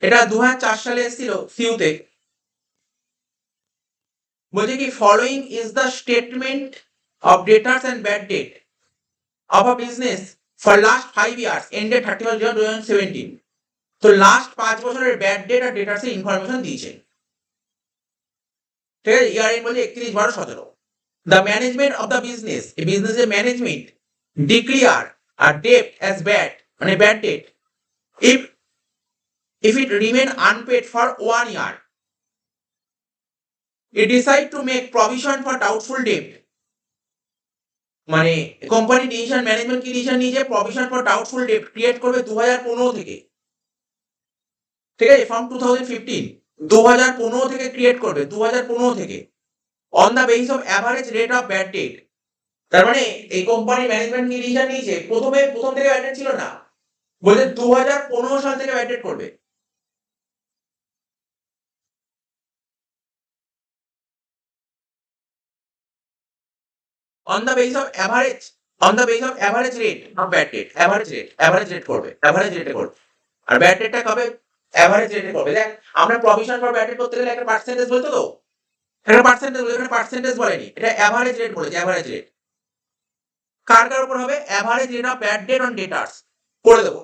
এটা 2004 সালে এসেছিল সিউতে। বলছে কি following is the statement of debtors and bad debt of a business for last 5 years ended 31 June 2017। তো লাস্ট 5 বছরের ব্যাড ডেট আর ডেটার্স এর ইনফরমেশন দিয়েছে। ঠিক আছে, ইয়ার এন্ড বলছে 31/12/17। The management of the business, এই বিজনেসের management declare a debt as bad, মানে bad debt if it remain unpaid for 1 year. It decide to make provision for doubtful debt. মানে company decision, management কি decision নিয়েছে, provision for doubtful debt create করবে 2015 থেকে। ঠিক আছে, from 2015, 2015 থেকে create করবে, 2015 থেকে, on the basis of average rate of bad date. তার মানে এই কোম্পানি ম্যানেজমেন্ট কি ডিসিশন নিয়েছে, প্রথম থেকে ব্যাড ডেট ছিল না, বলছে 2015 সাল থেকে ব্যাড ডেট করবে। on the basis of average rate of bad debt, average rate করবে, average rate করবে। আর ব্যাড ডেটটা কবে, এভারেজ রেটে করবে। দেখ আমরা প্রভিশন ফর ব্যাড ডেট করতে গেলে একটা পার্সেন্টেজ বলতো, তো একটা পার্সেন্টেজ বলে, এখানে পার্সেন্টেজ বলেনি, এটা এভারেজ রেট বলেছে, এভারেজ রেট। কার উপর হবে, average rate of bad debt on debtors করে দেবো।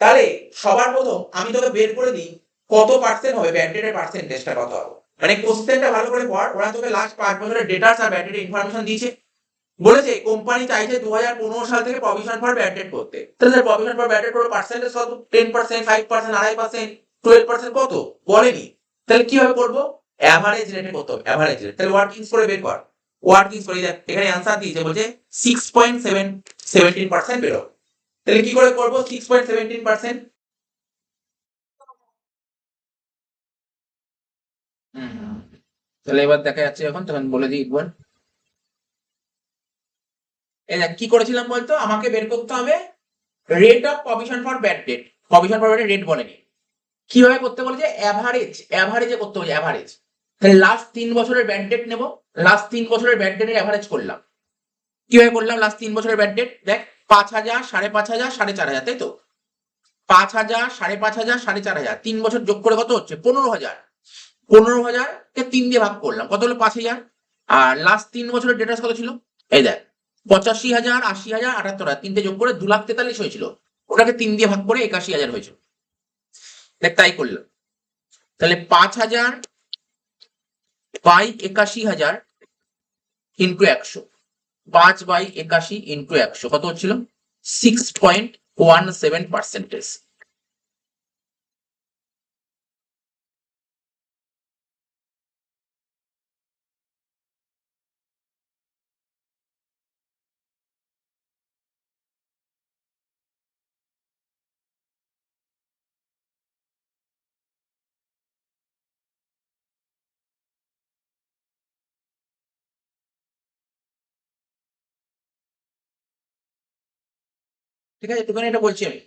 তাহলে সবার প্রথম আমি তোকে বের করে দিই কত পার্সেন্ট হবে, ব্যাড ডেটের পার্সেন্টেজটা কত হবে। মানে কোশ্চেনটা ভালো করে পড়, ওরা তোকে লাস্ট 5 বছরের ডেটার্স আর ব্যাড ডেটের ইনফরমেশন দিয়েছে। বলেছে কোম্পানি চাইছে 2015 সাল থেকে প্রভিশন ফর ব্যাড ডেট করতে। তাহলে প্রভিশন ফর ব্যাড ডেট করবে, পার্সেন্টেজ কত, 10%, 5%, 2.5%, 12%, কত বলেনি। তাহলে কিভাবে করব, এভারেজ রেটে করতে হবে, এভারেজ রেট। তাহলে ওয়ার্কিংস করে বের কর, ওয়ার্কিংস করে দেখ, এখানে आंसर দিয়েছে, বলছে 6.17% বের হবে। তাহলে কি করে করব 6.17%? তাহলে এবার দেখা যাচ্ছে, এখন তখন বলে দিই একবার। এই দেখ কি করেছিলাম বলতো, আমাকে বের করতে হবে rate of provision for bad date. Provision for bad date rate বলেনি, কিভাবে করতে বলেছে, এভারেজে করতে বলেছে, এভারেজ। তাহলে লাস্ট 3 বছরের ব্যাড ডেট নেব, লাস্ট 3 বছরের ব্যাড ডেটের এভারেজ করলাম। কিভাবে করলাম, লাস্ট 3 বছরের ব্যাড ডেট, দেখ 5,000, 5,500, 4,500, তাই তো, 5,000, 5,500, 4,500, 3 বছর যোগ করে কত হচ্ছে, 15,000। 15,000 কে 3 দিয়ে ভাগ করলাম, কত হলো, 5,000। আর লাস্ট 3 বছরের ডেটাস কত ছিল, এই দেখ 85,000, 80,000, 78,000, তিনটে যোগ করে 2,43,000 হয়েছিল, ওটাকে 3 দিয়ে ভাগ করে 81,000 হয়েছিল। দেখ তাই করলাম। তাহলে 5,000 বাই 81,000 ইন্টু 100, 5 বাই 81 ইন্টু 100 কত হচ্ছিল, 6.17%। ঠিক আছে, একটুখানি এটা বলছি আমি।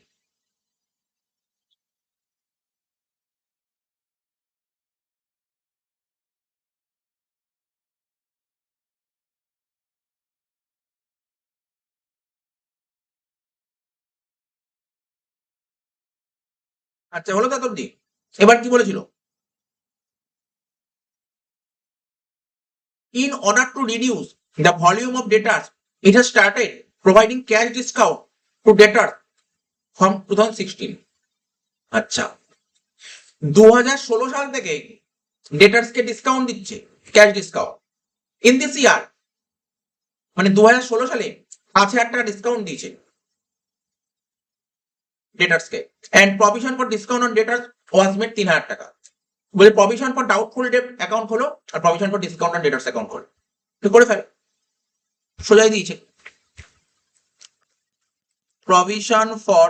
আচ্ছা হলো তো অব্দি। এবার কি বলেছিল, in order to reduce the volume of debtors it has started providing cash discount to debtors from 2016। আচ্ছা 2016 সাল থেকে ডেটার্স কে ডিসকাউন্ট দিচ্ছে, cash discount. In this year, মানে 2016 সালে 5,000 টাকা ডিসকাউন্ট দিয়েছে ডেটার্স কে, and provision for discount on debtors was made 3,000 টাকা। বলে provision for doubtful debt account খোলো আর provision for discount on debtors account খোলো, তো করে ফেলো, সোজাই দিয়েছে। Provision for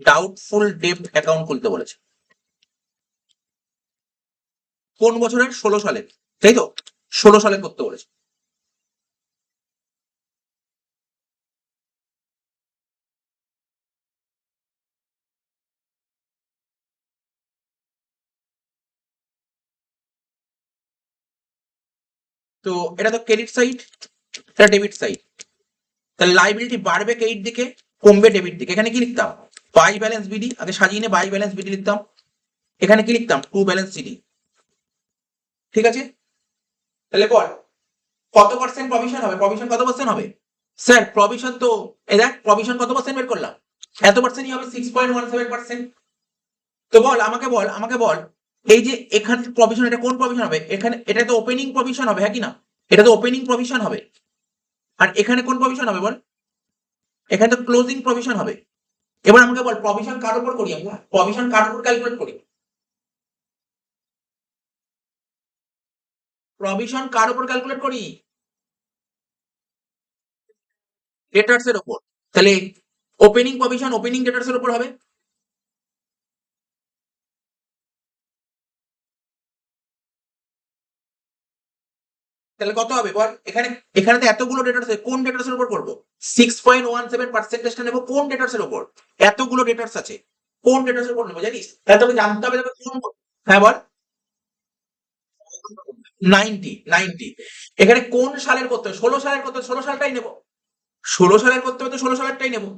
doubtful debt account খুলতে বলেছে, কোন বছরের, 16 সালের, তাই তো, 16 সালে করতে বলেছে। তো এটা তো ক্রেডিট সাইড, এটা ডেবিট সাইড। তাহলে লাইবিলিটি বাড়বে ক্রেডিট দিকে, কমবে ডেবিট দিকে। এখানে কি লিখতাম, বাই ব্যালেন্স বিডি, আগে সাজিয়ে নিয়ে বাই ব্যালেন্স বিডি লিখতাম, এখানে কি লিখতাম, টু ব্যালেন্স সিডি। ঠিক আছে, তাহলে বল কত পার্সেন্ট প্রভিশন হবে, প্রভিশন কত পার্সেন্ট হবে? স্যার প্রভিশন তো এই দেখ, প্রভিশন কত পার্সেন্ট বের করলাম, এত পার্সেন্টই হবে, 6.17%। তো বল আমাকে বল, আমাকে বল, এই যে এখানে প্রভিশন, এটা কোন প্রভিশন হবে? এখানে এটা তো ওপেনিং প্রভিশন হবে, হ্যাঁ কি না? এটা তো ওপেনিং প্রভিশন হবে। আর এখানে কোন প্রভিশন হবে বল? এখানে তো ক্লোজিং প্রভিশন হবে। এবার আমাকে বল প্রভিশন কার উপর করি আমরা, প্রভিশন কার উপর ক্যালকুলেট করি? প্রভিশন কার উপর ক্যালকুলেট করি? ডেটার্স এর উপর। তাহলে ওপেনিং প্রভিশন ওপেনিং ডেটার্স এর উপর হবে। তাহলে কত হবে বল? এখানে এখানে তো এতগুলো ডেটার্স, কোন ডেটার্স এর উপর করবো? 6.17%টা নেবো কোন ডেটার্স এর উপর? এতগুলো ডেটার্স আছে, কোন ডেটার্স এর উপর নেবো জানিস? তাহলে তোকে জানতে হবে তোকে কোন। হ্যাঁ বল। 90 এখানে কোন সালের করতে হবে? 16 সালের করতে হবে, 16 সালটাই নেবো। 16 সালের করতে হবে তো 16 সালেরটাই নেবো।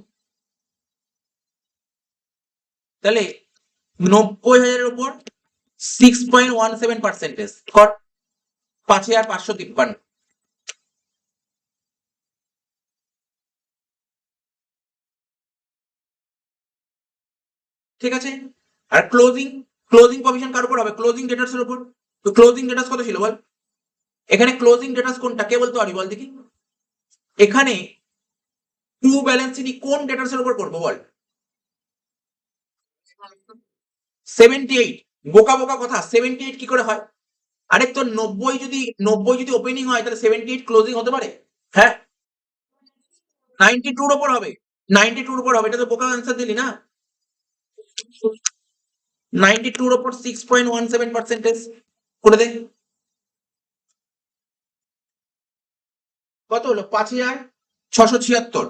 তাহলে 90,000-এর উপর 6.17% কর, 5,553। ঠিক আছে, আর ক্লোজিং, ক্লোজিং প্রভিশন কার উপর হবে? ক্লোজিং ডেটার্স এর উপর। তো ক্লোজিং ডেটার্স কত ছিল বল? এখানে ক্লোজিং ডেটার্স কোনটা কে বলতে পারবি বল দেখি? এখানে টু ব্যালেন্স সিডি কোন ডেটার্স এর উপর করবো বল? 78। বোকা বোকা কথা, 78 কি করে হয়? আরে তো 90 যদি ওপেনিং হয় তাহলে 78 ক্লোজিং হতে পারে? হ্যাঁ, 92-র উপর হবে, 92-র উপর হবে, এটা তো বোকা আনসার দিলি না। 92-র উপর 6.17% করে দে। কত হলো? 5,676।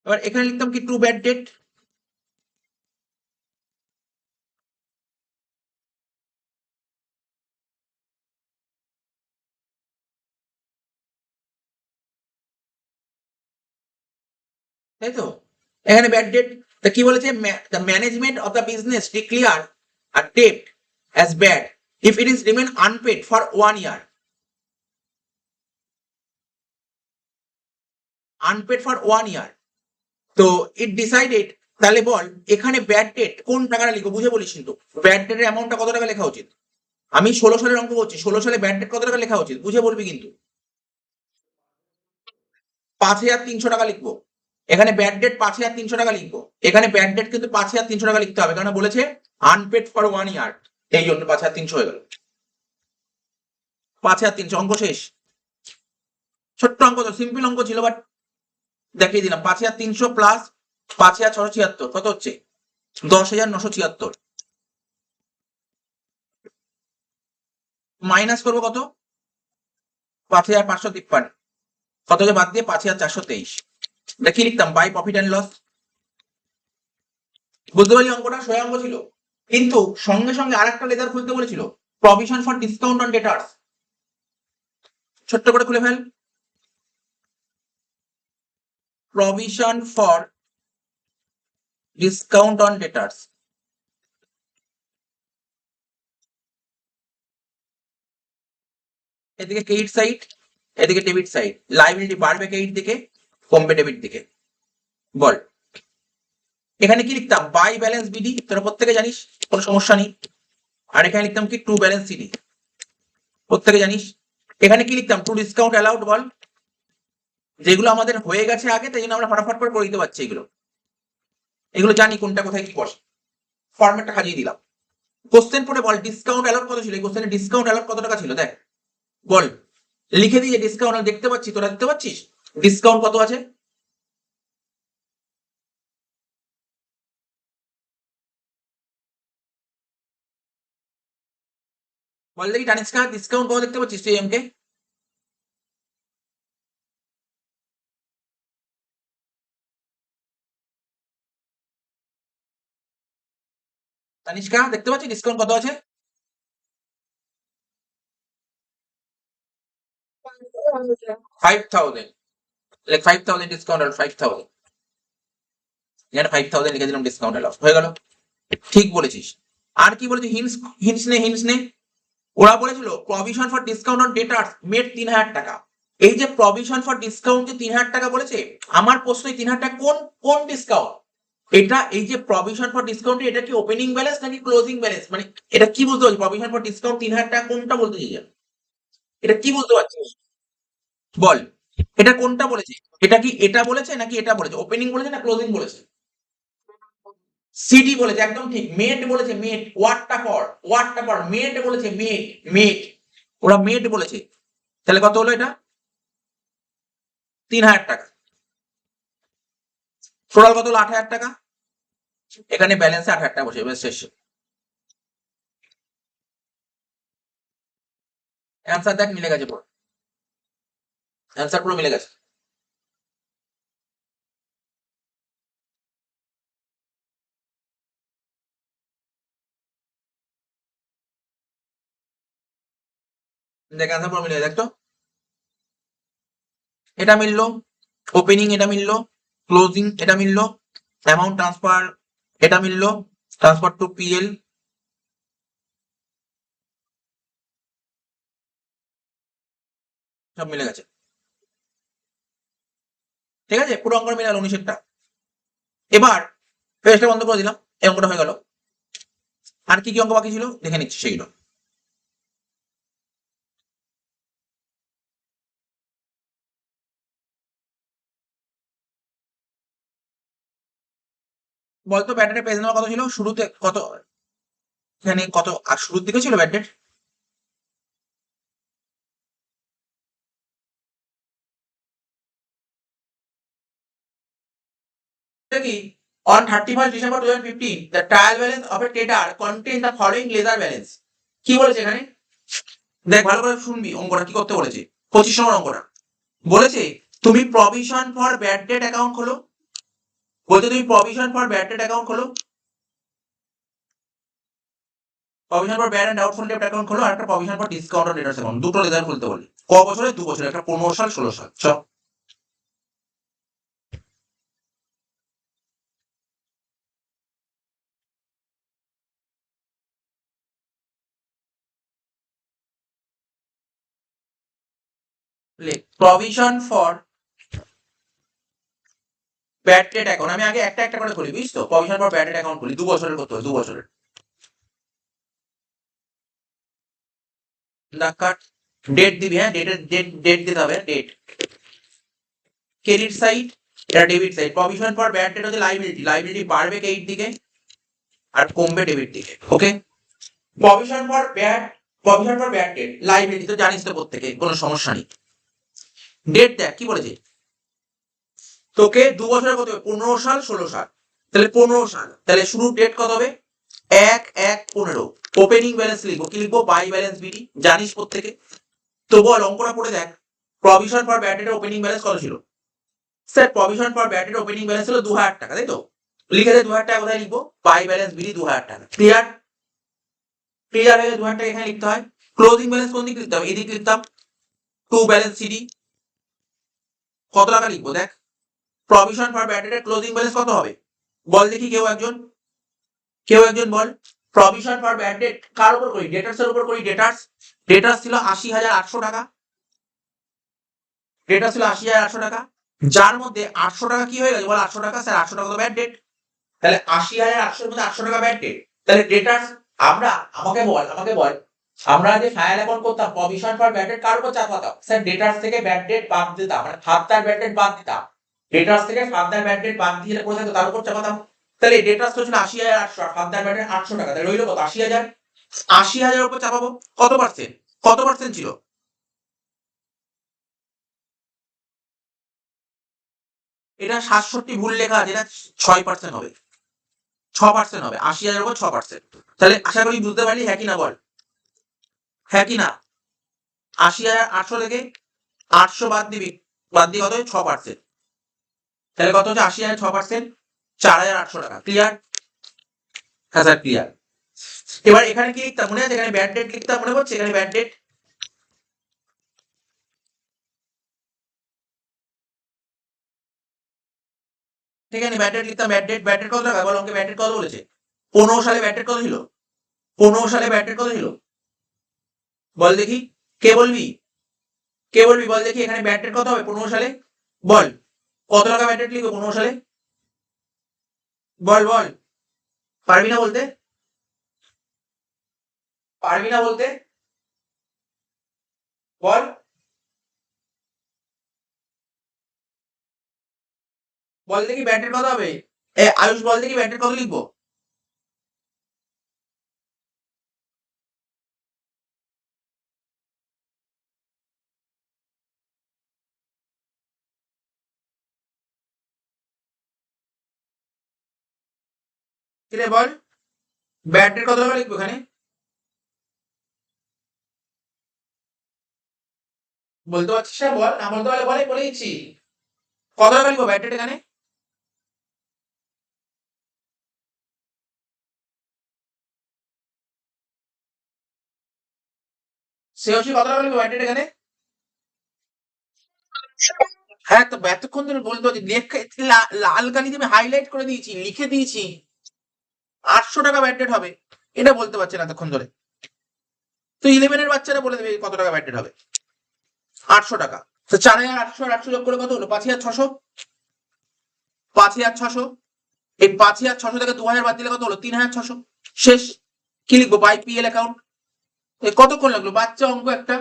এবার এখানে লিখতাম কি, টু ব্যাড ডেট। তাই তো, এখানে ব্যাড ডেট। তা কি বলেছে? The management of the business declare a debt as bad if it is remain unpaid for 1 year। Unpaid for 1 year। তো ইট ডিসাইডেড, তাহলে বল এখানে ব্যাড ডেট কোন টাকাটা লিখবো বুঝে বলিস কিন্তু। ব্যাড ডেটের অ্যামাউন্টটা কত টাকা লেখা উচিত? আমি 16 সালের অঙ্ক করছি, 16 সালে ব্যাড ডেট কত টাকা লেখা উচিত বুঝে বলবি কিন্তু। 5,300 টাকা লিখবো। এখানে ব্যাড ডেট 5,300 টাকা লিখবো। এখানে ব্যাড ডেট কিন্তু 5,300 টাকা লিখতে হবে, কারণ বলেছে আনপেড ফর 1 year, এই জন্য 5,300 হয়ে গেল। 5,300 অঙ্ক শেষ। ছোট্ট অঙ্ক তো, সিম্পল অঙ্ক ছিল, বাট দেখিয়ে দিলাম। 5,300 প্লাস 5,676 কত হচ্ছে? 10,976। মাইনাস করবো কত? 5,553। কতকে বাদ দিয়ে 5,423। এটা কি লিখতাম? By profit and loss. বুঝতে পারলি অঙ্কটা? সোজা অঙ্ক ছিল, কিন্তু সঙ্গে সঙ্গে আরেকটা লেজার খুলতে বলেছিল, provision for discount on debtors. ছোট্ট করে খুলে ফেল, provision for discount on debtors. এদিকে ক্রেডিট সাইড, এদিকে ডেবিট সাইড, লাইবিলিটি বাড়বে ক্রেডিট দিকে, কমবে ডেবিট দিকে। বল এখানে কি লিখতাম? বাই ব্যালেন্স বিডি, তোরা প্রত্যেকে জানিস, কোনো সমস্যা নেই। আর এখানে লিখতাম কি, টু ব্যালেন্স সিডি, প্রত্যেকে জানিস। এখানে কি লিখতাম? Two discount allowed. বল, যেগুলো আমাদের হয়ে গেছে আগে, তাই জন্য আমরা ফটাফট করে দিতে পারছি এগুলো, এগুলো জানি কোনটা কোথায় কি বসে। ফরম্যাটটা সাজিয়ে দিলাম। কোশ্চেন পড়ে বল ডিসকাউন্ট অ্যালাউড কত ছিল, এই কোশ্চেনে ডিসকাউন্ট অ্যালাউড কত টাকা ছিল দেখ। বল, লিখে দিয়ে ডিসকাউন্ট দেখতে পাচ্ছি, তোরা দেখতে পাচ্ছিস ডিসকাউন্ট কত আছে? বল দেখি টানিস্কা, ডিসকাউন্ট কত দেখতে পাচ্ছিস তুই এমকে? তানিষ্কা দেখতে পাচ্ছিস ডিসকাউন্ট কত আছে? 5,000। লাইক 5000 ডিসকাউন্ট আর 5000, এখানে 5000 লিখে দিলাম ডিসকাউন্ট অফ, হয়ে গেল। ঠিক বলেছিস। আর কি বলেছে, হিন্টস, হিন্টস নে। ওরা বলেছিল provision for discount on debtors made 3000 টাকা। এই যে প্রভিশন ফর ডিসকাউন্ট যে 3000 টাকা বলেছে, আমার প্রশ্ন 3000 টাকা কোন কোন ডিসকাউন্ট? এটা এই যে প্রভিশন ফর ডিসকাউন্ট, এটা কি ওপেনিং ব্যালেন্স নাকি ক্লোজিং ব্যালেন্স, মানে এটা কি বুঝতে পারছি? প্রভিশন ফর ডিসকাউন্ট 3000 টাকা কোনটা বলতে চাইছে? এটা কি বুঝতে পারছিস বল, এটা কোনটা বলেছে? এটা কি এটা বলেছে নাকি এটা বলেছে? ওপেনিং বলেছে না ক্লোজিং বলেছে? সিডি বলেছে, একদম ঠিক। মেড বলেছে, মেড, ওয়ার্ডটা পর মেড বলেছে, মেড, মেড, ওরা মেড বলেছে। তাহলে কত হলো এটা? 3000 টাকা। টোটাল কত হলো? 8000 টাকা। এখানে ব্যালেন্সে 8000 টাকা বসে, বেশ শেষ। অ্যান্সার দেখ, মিলে গেছে পুরো, অ্যান্সার পুরো মিলে গেছে। দেখ অ্যান্সার পুরো মিলে গেছে, দেখ তো। এটা মিললো, ওপেনিং এটা মিললো, ক্লোজিং এটা মিললো, অ্যামাউন্ট ট্রান্সফার এটা মিললো, ট্রান্সফার টু পিএল, সব মিলে গেছে। ঠিক আছে, পুরো অঙ্ক মিলে গেল 19-টা। এবার পেজটা বন্ধ করে দিলাম, এই অঙ্কটা হয়ে গেল। আর কি কি অঙ্ক বাকি ছিল দেখে নিচ্ছি সেগুলো। বলতো ব্যাটারি পেজ নেওয়া কত ছিল শুরুতে, কত এখানে কত, আর শুরুর দিকে ছিল ব্যাট ডেট? কি on 31st December 2015 the trial balance of a trader contains the following ledger balance। কি বলেছে এখানে? দেখ ভালো করে শুনবি, অঙ্কটা কি করতে বলেছে। 25 নম্বর অঙ্কটা বলেছে তুমি provision for bad debt account খোলো। বলতে তুমি provision for bad debt account খোলো, provision for bad and doubtful debt account খোলো, আর একটা provision for discount on debtors account, দুটো লেজার খুলতে বলি। ক বছরে? 2 বছরে, একটা 15 সাল 16 সাল। চ provision for bad debt account, আমি আগে একটা একটা করে খুলি, বুঝছো? Provision for bad debt account খুলি, 2 বছরের করতে হবে, 2 বছরের। দাগ কাট, ডেট দিবি, হ্যাঁ ডেটের ডেট দিতে হবে, ডেট। ক্রেডিট সাইড, এটা debit side. Provision for bad debt হচ্ছে লাইবিলিটি, লাইবিলিটি বাড়বে ক্রেডিট দিকে আর কমবে ডেবিট দিকে। Okay, provision for bad, provision for bad debt liability তো জানিস তো প্রত্যেকে, কোনো সমস্যা নেই। ডেট দেখ কি বলেছে, তোকে 2 বছরের কত হবে? 15 সাল 16 সাল। তাহলে 15 সাল, তাহলে শুরুর ডেট কত হবে? 1/1/15। ওপেনিং ব্যালেন্স লিখবো, কি লিখবো? বাই ব্যালেন্স বিডি, জানিস প্রত্যেকে। তো বল অঙ্কটা পড়ে দেখ, প্রভিশন ফর ব্যাড ডেটের ওপেনিং ব্যালেন্স কত ছিল? স্যার প্রভিশন ফর ব্যাড ডেটের ওপেনিং ব্যালেন্স ছিল 2000 টাকা, তাই তো? লিখে দে 2000 টাকা, কোথায় লিখবো? বাই ব্যালেন্স বিডি 2000 টাকা। ক্লিয়ার? ক্লিয়ার হয়ে 2000 টাকা এখানে লিখতে হয়। ক্লোজিং ব্যালেন্স কোন দিকে লিখতে হবে? এদিকে লিখতাম, টু ব্যালেন্স সিডি। কত টাকা লিখবো দেখ, প্রভিশন ফর ব্যাড ডেটের ক্লোজিং ব্যালেন্স কত হবে বল দেখি, কেউ একজন, কেউ একজন বল। প্রভিশন ফর ব্যাড ডেট কার উপর করি? ডেটার্স এর উপর করি। ডেটার্স, ডেটার্স ছিল 80,800 টাকা, ডেটার্স ছিল 80,800 টাকা, যার মধ্যে 800 টাকা কি হয়ে গেছে বল? 800 টাকা, স্যার 800 টাকা তো ব্যাড ডেট। তাহলে 80,800 এর মধ্যে 800 টাকা ব্যাড ডেট। তাহলে ডেটার্স, আমরা, আমাকে বল, আমরা যে ফাইল অ্যাকাউন্ট করতাম প্রভিশন ফর ব্যাড ডেট কার উপর চাপাতাম? স্যার ডেটার্স থেকে ব্যাড ডেট বাদ দিতাম, মানে ফার্দার ব্যাড ডেট বাদ দিতাম। ডেটার্স থেকে ফার্দার ব্যাড ডেট বাদ দিয়ে পড়ে থাকতো, তার উপর চাপাতাম। তাহলে ডেটার্স তো ছিল 80,800, ফার্দার ব্যাড ডেট 800 টাকা, তাহলে রইলো কত? 80,000। 80,000 উপর চাপাবো, কত পার্সেন্ট? কত পার্সেন্ট ছিল? এটা 67 ভুল লেখা আছে, এটা 6% হবে, 6% হবে। 80,000 উপর 6%। তাহলে আশা করি বুঝতে পারলি, হ্যাঁ কি না বল, হ্যাঁ কি না? 80,800 থেকে 800 বাদ দিবি, বাদ দিয়ে কত হয়? 6%। তাহলে কত হচ্ছে? 80,000 6%, 4,800 টাকা। ক্লিয়ার? হ্যাঁ স্যার ক্লিয়ার। এবার এখানে কি লিখতাম মনে আছে? এখানে ব্যাড ডেট লিখতাম, মনে পড়ছে? এখানে ব্যাড ডেট, ঠিক আছে, ব্যাড ডেট লিখতাম। ব্যাড ডেট কত টাকা বল, অঙ্কে ব্যাড ডেট কত বলেছে? 15 সালে ব্যাড ডেট কত ছিল? 15 সালে ব্যাড ডেট কত ছিল বল দেখি, কে বলবি? কে বলবি বল দেখি, এখানে ব্যাড ডেট কত হবে 15 সালে? বল, কত টাকা ব্যাড ডেট লিখবো 15 সালে? বল বল, পারবি না বলতে? পারবি না বলতে? বল, বল দেখি ব্যাড ডেট কত হবে? আয়ুষ বল দেখি ব্যাড ডেট কত লিখবো? কি রে বল, ব্যাড ডেট কত টাকা লিখবো এখানে? বলতে পারছিস না? বল, না বলতে পারলে বলে, বলে দিচ্ছি। কত টাকা লিখবো ব্যাড ডেট এখানে? সে হচ্ছে কত টাকা লিখবো ব্যাড ডেট এখানে? হ্যাঁ, তো এতক্ষণ ধরে বলতে হচ্ছে লেখা, লাল কালি দিয়ে আমি হাইলাইট করে দিয়েছি, লিখে দিয়েছি 800 টাকা ব্যাড ডেট হবে। এটা বলতে পারছে না এতক্ষণ ধরে। তো 11 এর বাচ্চারা বলে দেবে কত টাকা ব্যাড ডেট হবে। 800 টাকা। তো 4,800 আর 800 যোগ করে কত হলো? 5,600। 5,600। এই 5,600 থেকে 2,000 বাদ দিলে কত হলো? 3,600। শেষ। কি লিখবো? By P L account. কতক্ষণ লাগলো? বাচ্চা অঙ্ক একটা।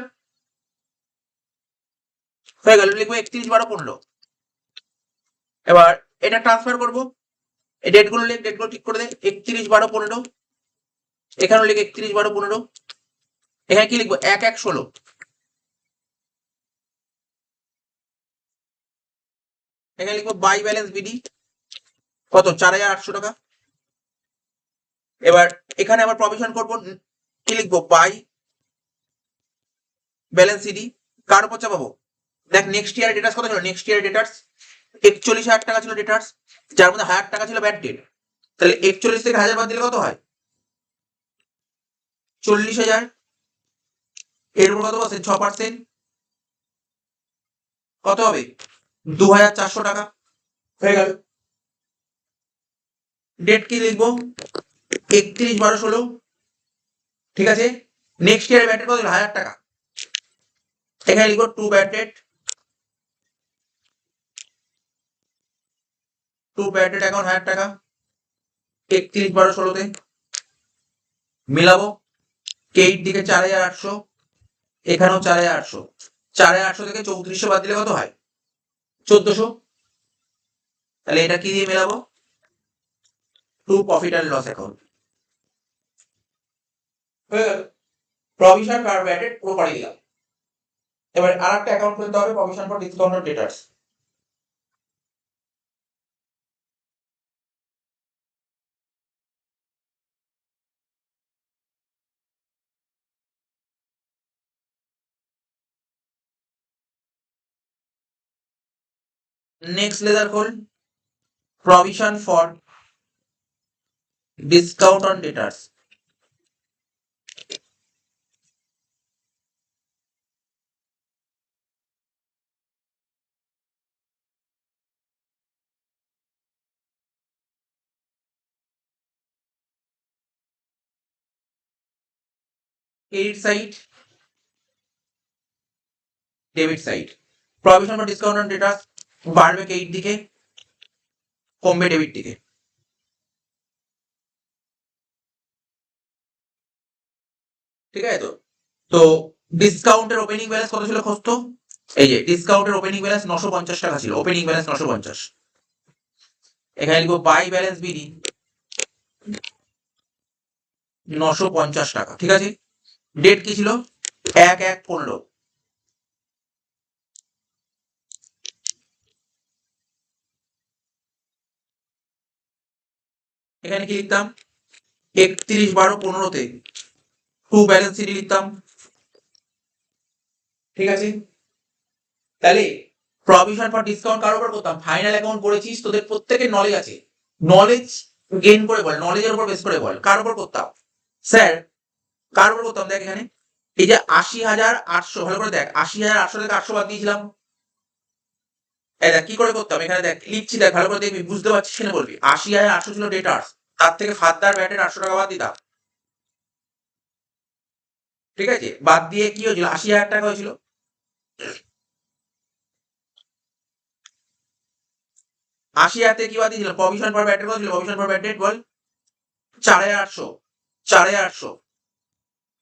হয়ে গেল, লিখবো 31/12/15। এবার এটা ট্রান্সফার করবো। এই ডেট গুলো লিখ, ডেট গুলো ঠিক করে দে। 31/12/15। এখানেও লিখ 31/12/15। এখানে কি লিখবো? 1/1/16। এখানে লিখবো বাই ব্যালেন্স বিডি কত? 4,800 টাকা। এবার এখানে আবার প্রভিশন করবো। কি লিখবো? By balance CD. কার উপর চাপাবো? দেখ নেক্সট ইয়ার ডেটার্স কত ছিল? নেক্সট ইয়ার ডেটার্স 41,000 টাকা ছিল ডেটার্স, যার মধ্যে 1,000 টাকা ছিল ব্যাড ডেট। তাহলে 41 থেকে 1,000 বাদ দিলে কত হয়? 40,000। এর উপর কত বসে? 6%। কত হবে? 2,400 টাকা। হয়ে গেল। ডেট কি লিখবো? 31/12/16। ঠিক আছে। নেক্সট ইয়ার ব্যাড ডেট কত ছিল? 1,000 টাকা। এখানে লিখবো to bad debt, to bad debt account 1,000 টাকা। 31/12/16 মিলাবো। কেইট দিকে 4,800, এখানেও 4,800। 4,800 থেকে 3,400 বাদ দিলে কত হয়? 1,400। তাহলে এটা কি দিয়ে মেলাবো? To profit and loss account. Provision for bad debt পুরো করে দিলাম। এবার আর একটা অ্যাকাউন্ট খুলতে হবে, provision for discounted debtors. Next ledger খোল, provision for discount on debtors. Credit side, debit side. Provision for discount on debtors বাড়বে ক্রেডিট দিকে, কমবে ডেবিট দিকে। ঠিক আছে তো? তো ডিসকাউন্টের ওপেনিং ব্যালেন্স কত ছিল খোঁজ তো। এই যে ডিসকাউন্টের ওপেনিং ব্যালেন্স 950 টাকা ছিল, ওপেনিং ব্যালেন্স 950। এখানে লিখবো বাই ব্যালেন্স বিডি 950 টাকা। ঠিক আছে। ডেট কি ছিল? 1/1/15। এখানে কি লিখতাম? 31/12/15 টু ব্যালেন্স সিডি লিখতাম। ঠিক আছে। তাহলে প্রভিশন ফর ডিসকাউন্ট কার উপর করতাম? ফাইনাল অ্যাকাউন্ট করেছিস, তোদের প্রত্যেকের নলেজ আছে। নলেজ গেইন করে বল, নলেজের উপর বেস করে বল কার উপর করতাম। স্যার, কার উপর করতাম? দেখ এখানে এই যে 80,800, ভালো করে দেখ, 80,800 থেকে 800 বাদ দিয়েছিলাম। এই দেখ কি করে করতাম, এখানে দেখ লিখছি, দেখ ভালো করে দেখবি, বুঝতে পারছিস কিনা বলবি। 80,800 ছিল ডেটার্স, তার থেকে ফাদার ব্যাটের 800 টাকা বাদ দিতাম, ঠিক আছে? বাদ দিয়ে কি হয়েছিল, 80,000 টাকা হয়েছিল। 80,000 থেকে কি বাদ দিয়েছিল, প্রভিশন ফর ব্যাটের কত ছিল, প্রভিশন ফর ব্যাট ডেট বল, 4,800, 4,800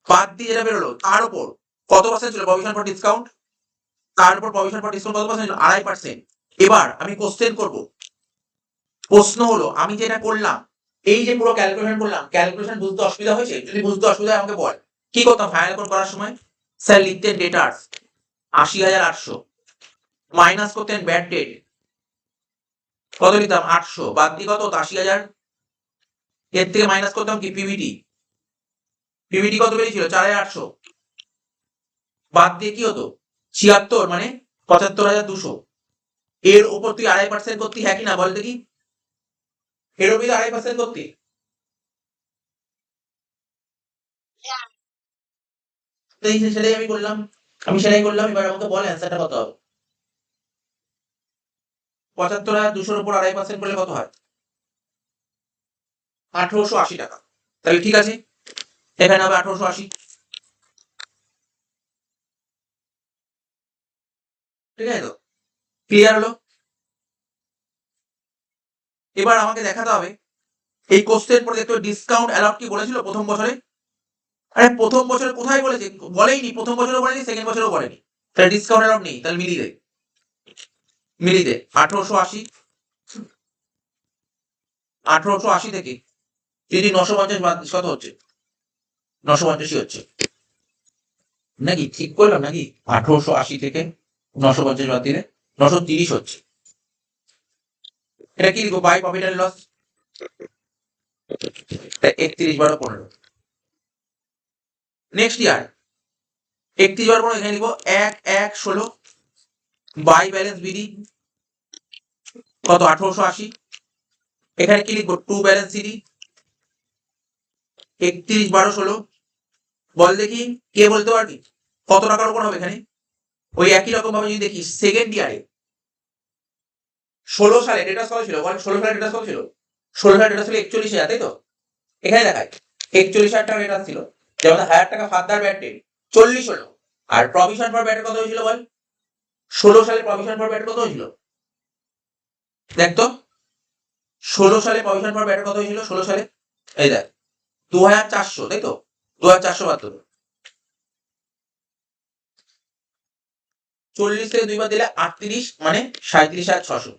বাদ দিয়ে যেটা বেরোলো, তার উপর কত পার্সেন্ট ছিল প্রভিশন ফর ডিসকাউন্ট, তার উপর প্রভিশন ফর ডিসকাউন্ট কত পার্সেন্ট ছিল, 2.5%। এবার আমি কোশ্চেন করব, প্রশ্ন হলো আমি যেটা করলাম, এই যে পুরো ক্যালকুলেশন করলাম, ক্যালকুলেশন বুঝতে অসুবিধা হয়েছে? যদি বুঝতে অসুবিধা হয় আমাকে বল। কি করতাম ফাইনাল অ্যাকাউন্ট করার সময়, স্যার লিখতেন ডেটার্স 80,800, মাইনাস করতেন ব্যাড ডেট, কত লিখতাম 800, বাদ দিয়ে কত 80,000, এর থেকে মাইনাস করতাম কি পিবিটি, পিবিটি কত বেরিয়েছিল 4,800, বাদ দিয়ে কি হতো 76 মানে 75,200। এর উপর তুই 2.5% করতি, হ্যাঁ কি না বল দেখি, এর উপর 2.5% করতি, সেটাই আমি করলাম, আমি সেটাই করলাম। এবার আমাকে বল অ্যান্সারটা কত হবে, 75,200 উপর 2.5% করলে কত হয়, 1,880 টাকা। তাহলে ঠিক আছে, এখানে হবে 1,880, ঠিক আছে তো, ক্লিয়ার হলো? এবার আমাকে দেখাতে হবে এই কোশ্চেন পরে দেখতে ডিসকাউন্ট অ্যালাউড কি বলেছিল প্রথম বছরে, আরে প্রথম বছরে কোথায় বলেছে, বলেইনি, প্রথম বছরও বলেনি, সেকেন্ড বছরও বলেনি, তাহলে ডিসকাউন্ট অ্যালাউড নেই, তাহলে মিলিয়ে দে, মিলিয়ে দে। 1,880, 1,880 থেকে যদি 950 বাদ দিস কত হচ্ছে, 950ই হচ্ছে নাকি, ঠিক করলাম নাকি? 1,880 থেকে 950 বাদ দিলে 930 হচ্ছে। এটা কি লিখবো, by profit and loss, 31/12/15। Next year 31/12 এখানে লিখবো 1/1/16, বাই ব্যালেন্স বিডি কত 1,880, এখানে কি লিখবো টু ব্যালেন্স সিডি 31/12/16। বল দেখি কে বলতে পারবি কত টাকার উপর হবে এখানে? ওই একই রকম ভাবে যদি দেখি সেকেন্ড ইয়ারে 16 সালে ডেটাস কত ছিল বল, 16 সালে ডেটাস কত ছিল, 16 সালে ডেটাস ছিল 41,000, তাই তো? এখানে দেখায় 41,000 টাকা ডেটাস ছিল, যেমন 1,000 টাকা ফাদার ব্যাট ডেট 40 হলো। আর প্রভিশন ফর ব্যাট কত হয়েছিল বল, 16 সালে প্রভিশন ফর ব্যাট কত হয়েছিল, দেখ তো 16 সালে প্রভিশন ফর ব্যাট কত হয়েছিল, 16 সালে এই দেখ 2,400, তাই তো, 2,472, 40 থেকে 2 বার দিলে 38 মানে 37,600।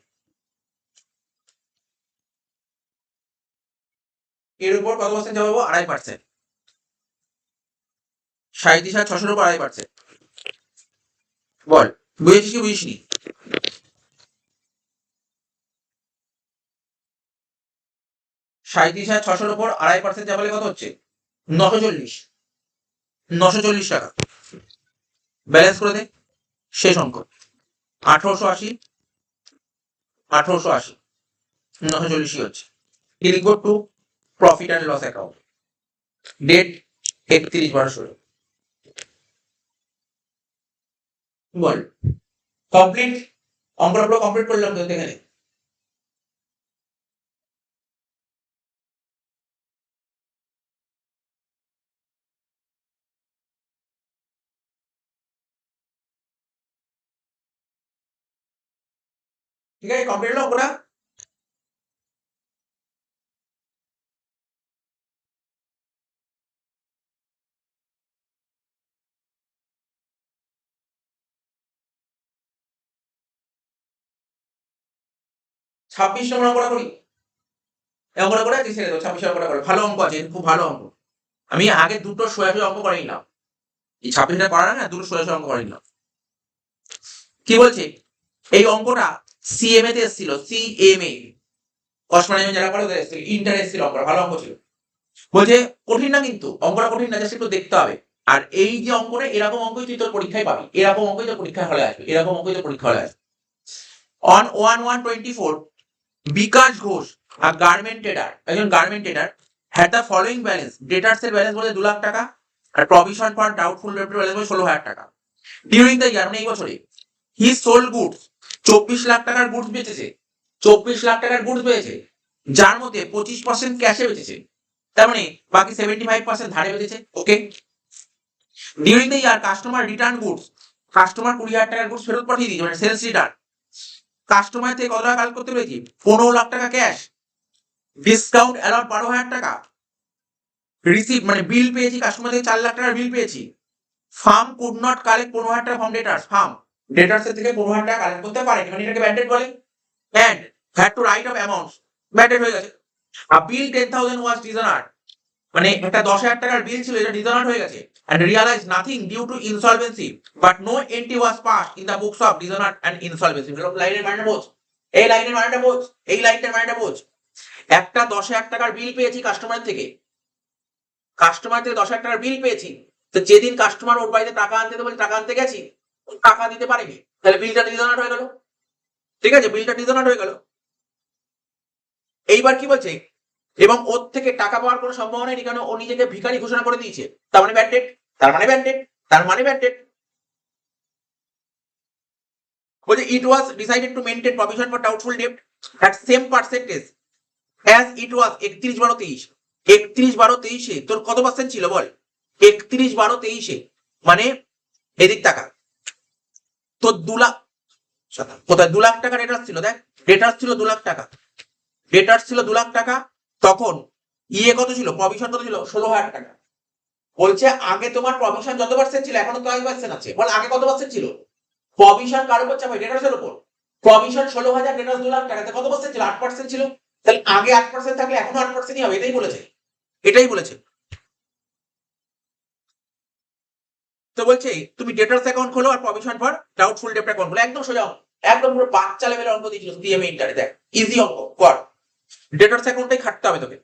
এর উপর কত পার্সেন্ট যাবো, 2.5%, 37,600 উপর 2.5%। বল বুঝেছিস কি বুঝিসনি? 37,600 উপর 2.5% যাবে কত হচ্ছে, 940, 940 টাকা। ব্যালেন্স করে দে, শেষ অঙ্ক 1,880, 1,880, 940ই হচ্ছে। কি লিখবো, to profit and loss account, date 31/12/16। বল কমপ্লিট, অঙ্কটা পুরো কমপ্লিট করলাম তো এখানে। ঠিক আছে, কমপ্লিট হলো অঙ্কটা। ছাব্বিশ নম্বর অঙ্কটা করি, অঙ্কটা করে আজকে ছেড়ে দেবো, 26 অঙ্কটা করে, ভালো অঙ্ক আছে, খুব ভালো অঙ্ক। আমি আগে দুটো সোয়াশি অঙ্ক করে নিলাম, এই 26টা করার না, দুটো সোয়াশি অঙ্ক করে নিলাম। কি বলছে, এই অঙ্কটা সিএমএ তে এসেছিল, সিএমএ কস্ট ম্যানেজমেন্ট যারা করে ওদের এসেছিল, ইন্টার এসেছিল, অঙ্কটা ভালো অঙ্ক ছিল। বলছে কঠিন না, কিন্তু অঙ্কটা কঠিন না, জাস্ট একটু দেখতে হবে। আর এই যে অঙ্কটা, এরকম অঙ্কই তুই তোর পরীক্ষায় পাবি, এরকম অঙ্কই তোর পরীক্ষায় হলে আসবে, এরকম অঙ্কই তোর পরীক্ষা হলে আসবে। On 1/1/24 Bikash Ghosh, a garment trader, একজন garment trader, had the following balance, debtors এর ব্যালেন্স বলে 2 লাখ টাকা, আর provision for doubtful debt balance বলে 16,000 টাকা। ডিউরিং দ্য ইয়ার মানে এই বছরে হি সোল্ড গুডস 24 লাখ টাকার গুডস বেচেছে, 24 লাখ টাকার গুডস বেচেছে, যার মধ্যে 25% ক্যাশে বেচেছে, তার মানে বাকি 75% ধারে বেচেছে। Okay. During the year customer return goods, customer 20,000 টাকার গুডস ফেরত পাঠিয়ে দিয়েছে, মানে সেলস রিটার্ন। কাস্টমার থেকে কত টাকা কালেক্ট করতে পেরেছি? 15 লাখ টাকা ক্যাশ, ডিসকাউন্ট অ্যালাউড 12,000 টাকা, রিসিভ মানে বিল পেয়েছি কাস্টমার থেকে 4 লাখ টাকার বিল পেয়েছি। ফার্ম কুড নট কালেক্ট 15,000 টাকা ফ্রম ডেটার্স, ফার্ম ডেটার্স থেকে 15,000 টাকা কালেক্ট করতে পারেনি, মানে এটাকে ব্যাড ডেট বলে। And had to write off amounts, bad debt হয়ে গেছে। আর বিল 10,000 ওয়াজ ডিসঅনার্ড, মানে একটা 10,000 টাকার বিল ছিল, এটা ডিসঅনার্ড হয়ে গেছে। and realized nothing due to insolvency but no entry was passed in the books of dishonored and insolvency। লাইনের মানেটা বোঝ, এই লাইনের মানেটা বোঝ, এই লাইনটার মানেটা বোঝ। একটা 10,000 টাকার বিল পেয়েছি কাস্টমার থেকে, কাস্টমার থেকে 10,000 টাকার বিল পেয়েছি, তো যেদিন কাস্টমার ওর বাড়িতে টাকা আনতে দেবো, টাকা আনতে গেছি, টাকা দিতে পারেনি, তাহলে বিলটা ডিসঅনার্ড হয়ে গেল। ঠিক আছে, বিলটা ডিসঅনার্ড হয়ে গেল। এইবার কি বলছে, এবং ওর থেকে টাকা পাওয়ার কোনো সম্ভাবনা নেই, কারণ ও নিজেকে ভিখারি ঘোষণা করে দিয়েছে, তার মানে ব্যাড ডেট, তার মানে ব্যাড ডেট, তার মানে ব্যাড ডেট। বলছে it was decided to maintain provision for doubtful debt at same percentage as it was 31/12/23। 31/12/23-এ তোর কত পার্সেন্ট ছিল বল? 31/12/23-এ মানে এদিক টাকা তোর 2 লাখ, কোথায় 2 লাখ টাকা ডেটার্স ছিল, দেখ ডেটার্স ছিল 2 লাখ টাকা, ডেটার্স ছিল 2 লাখ টাকা। তখন ইয়ে কত ছিল, প্রভিশন কত ছিল? 16,000 টাকা। বলছে আগে তোমার প্রভিশন যত পার্সেন্ট ছিল, এখনো কয় পার্সেন্ট আছে বল? আগে কত পার্সেন্ট ছিল? প্রভিশন কার উপর চাপাই? ডেটার্সের উপর। প্রভিশন 16,000, ডেটার্স 2 লাখ টাকা, কত পার্সেন্ট ছিল? 8% ছিল। তাহলে আগে 8% থাকলে এখনো 8%ই হবে, এটাই বলেছে, এটাই বলেছে। তো বলছে তুমি ডেটার্স অ্যাকাউন্ট খোলো আর provision for doubtful debt account খোলো, একদম সোজা, একদম পুরো বাচ্চা লেভেলের অঙ্ক দিয়েছিল সিএমএ ইন্টারে, দেখ ইজি অঙ্ক কর। ডেটার্স অ্যাকাউন্টটাই খাটতে হবে তোকে।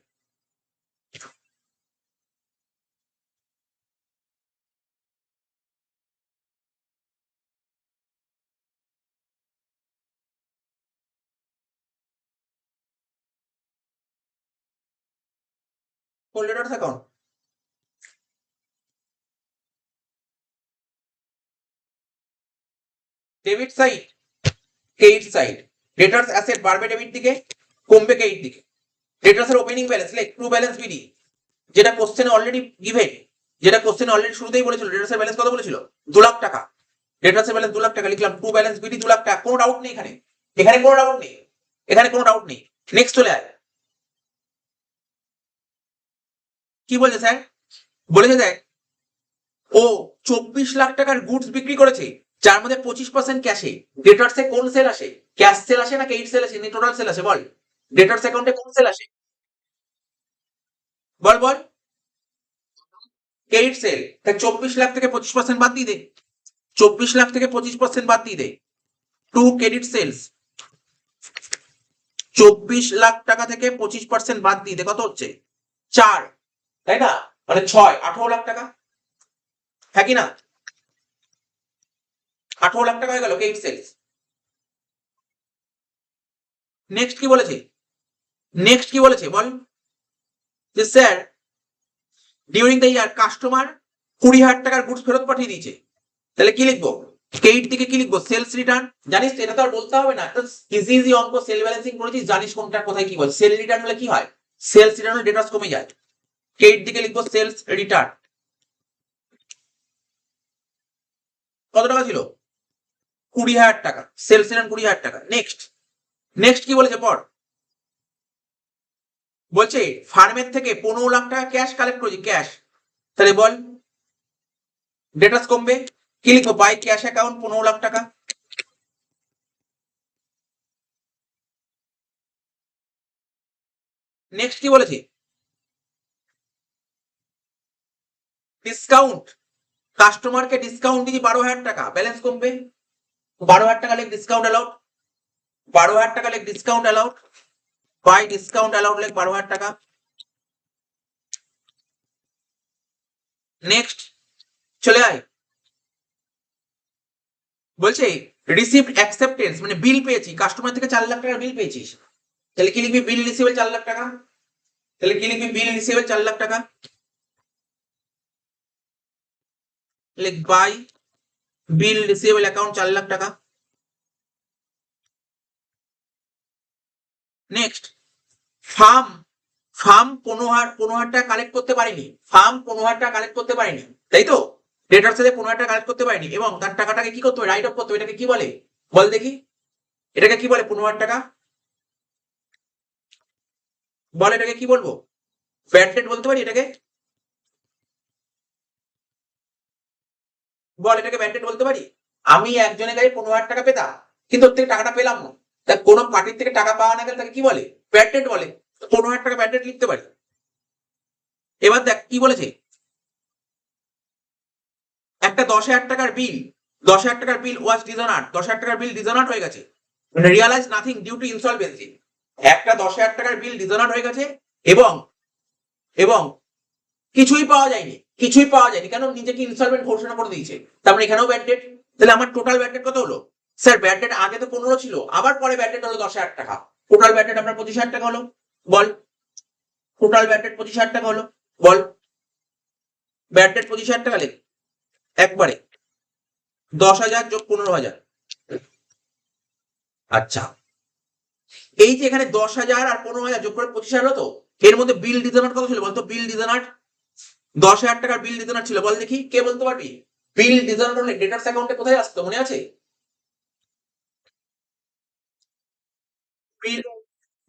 কোন debtors account? Debit side, credit side. Debtors asset বাড়বে ডেবিট দিকে, কমবে ক্রেডিট দিকে। ডেটার্স এর ওপেনিং ব্যালেন্স লাইক ট্রু ব্যালেন্স বিডি, যেটা কোশ্চেনে অলরেডি গিভেন, যেটা কোশ্চেনে অলরেডি শুরুতেই বলেছিল। ডেটার্স এর ব্যালেন্স কত বলেছিল? 2 লাখ টাকা। ডেটার্স এর ব্যালেন্স 2 লাখ টাকা লিখলাম, ট্রু ব্যালেন্স বিডি 2 লাখ টাকা, কোনো ডাউট নেই এখানে, এখানে কোনো ডাউট নেই, এখানে কোনো ডাউট নেই। নেক্সট চলে আয়। কি বলছে স্যার? বলেছে দেখ ও 24 লাখ টাকার গুডস বিক্রি করেছে, যার মধ্যে 25% ক্যাশে। ডেটার্সে কোন সেল আসে? ক্যাশ সেল আসে না ক্রেডিট সেল আসে, না টোটাল সেল আসে বল? ডেটার্স অ্যাকাউন্টে কোন সেল আসে বল বল? Credit sell. তাই 24 লাখ থেকে 25% বাদ দিয়ে দে, 24 লাখ থেকে 25% বাদ দিয়ে দে, টু ক্রেডিট সেলস। 24 লাখ টাকা থেকে 25% বাদ দিয়ে দে, কত হচ্ছে? 4, তাই না? মানে 6, 18 লাখ টাকা, হ্যাঁ কি না? 18 লাখ টাকা হয়ে গেল ক্রেডিট সেলস। নেক্সট কি বলেছে, নেক্সট কি বলেছে বল? যে sir during the year customer 20,000 টাকার গুডস ফেরত পাঠিয়ে দিয়েছে, তাহলে কি লিখবো? ক্রেডিট দিকে কি লিখবো? Sales return. জানিস তো, এটা তো আর বলতে হবে না, ইজি ইজি অঙ্ক, সেল ব্যালেন্সিং করেছিস, জানিস কোনটা কোথায় কি বল। সেল রিটার্ন হলে কি হয়? সেলস রিটার্ন হলে ডেটার্স কমে যায়। ক্রেডিট দিকে লিখবো সেলস রিটার্ন। কত টাকা ছিল? 20,000 টাকা, সেলস রিটার্ন 20,000 টাকা। নেক্সট, নেক্সট কি বলেছে পর? বলছে ফার্মের থেকে 15 লাখ টাকা ক্যাশ কালেক্ট করেছি, ক্যাশ। তাহলে বল ডেটার্স কমবে, কি লিখবো? বাই ক্যাশ অ্যাকাউন্ট 15 লাখ টাকা। নেক্সট কি বলেছে? ডিসকাউন্ট, কাস্টমারকে ডিসকাউন্ট দিয়েছি 12,000 টাকা, ব্যালেন্স কমবে। 12,000 টাকা লেখ ডিসকাউন্ট অ্যালাউড, 12,000 টাকা লেখ discount allowed, by discount allowed লেখ 12,000 টাকা। নেক্সট চলে আয়। বলছে রিসিভড অ্যাকসেপ্টেন্স মানে বিল পেয়েছি, কাস্টমার থেকে 4 লাখ টাকার বিল পেয়েছিস, তাহলে কি লিখবি? বিল রিসিভেবল 4 লাখ টাকা। তাহলে কি লিখবি? বিল রিসিভেবল 4 লাখ টাকা, লিখ by bill receivable account 4 lakh টাকা। নেক্সট, ফার্ম ফার্ম 15,000 টাকা কালেক্ট করতে পারেনি, ফার্ম 15,000 টাকা কালেক্ট করতে পারেনি, তাই তো? ডেটার সাথে 15,000 টাকা কালেক্ট করতে পারেনি এবং তার টাকাটাকে কি করতে হবে, রাইট অফ করতে হবে। এটাকে কি বলে বল দেখি, এটাকে কি বলে? 15,000 টাকা বল, এটাকে কি বলবো? ব্যাড ডেট বলতে পারি এটাকে? বল, এটাকে ব্যাড ডেট বলতে পারি? আমি একজনের কাছে 15,000 টাকা পেতাম, কিন্তু ওর থেকে টাকাটা পেলাম না, তা কোনো পার্টির থেকে টাকা পাওয়া না গেলে তাকে কি বলে? ব্যাড ডেট বলে। 15,000 টাকা ব্যাড ডেট লিখতে পারি। এবার দেখ কি বলেছে, একটা 10,000 টাকার বিল, 10,000 টাকার বিল ওয়াজ ডিসঅনার্ড, 10,000 টাকার বিল ডিসঅনার্ড হয়ে গেছে, realise nothing due to insolvency. একটা 10,000 টাকার বিল ডিসঅনার্ড হয়ে গেছে এবং এবং কিছুই পাওয়া যায়নি, কিছুই পাওয়া যায়নি, কেন? নিজেকে ইনসলভেন্ট ঘোষণা করে দিয়েছে, তারপরে এখানেও ব্যাড ডেট। তাহলে আমার টোটাল ব্যাড ডেট কত হলো? স্যার ব্যাড ডেট আগে তো 15 ছিল, আবার পরে ব্যাড ডেট হলো 10,000 টাকা, টোটাল ব্যাড ডেট আপনার 25,000 টাকা হলো। বল, টোটাল ব্যাড ডেট 25,000 টাকা হলো। বল, ব্যাড ডেট 25,000 টাকা লেখ একবারে, 10,000 যোগ 15,000। আচ্ছা, এই যে এখানে 10,000 আর 15,000 যোগ করে 25,000 হতো, এর মধ্যে বিল ডিসঅনার্ড কত ছিল বলতো? বিল ডিসঅনার্ড 10,000 টাকার বিল ডিসঅনার্ড ছিল, বল দেখি কে বলতে পারবি? বিল ডিসঅনার্ড হলে ডেটার্স অ্যাকাউন্টে কোথায় আসতো মনে আছে? বিল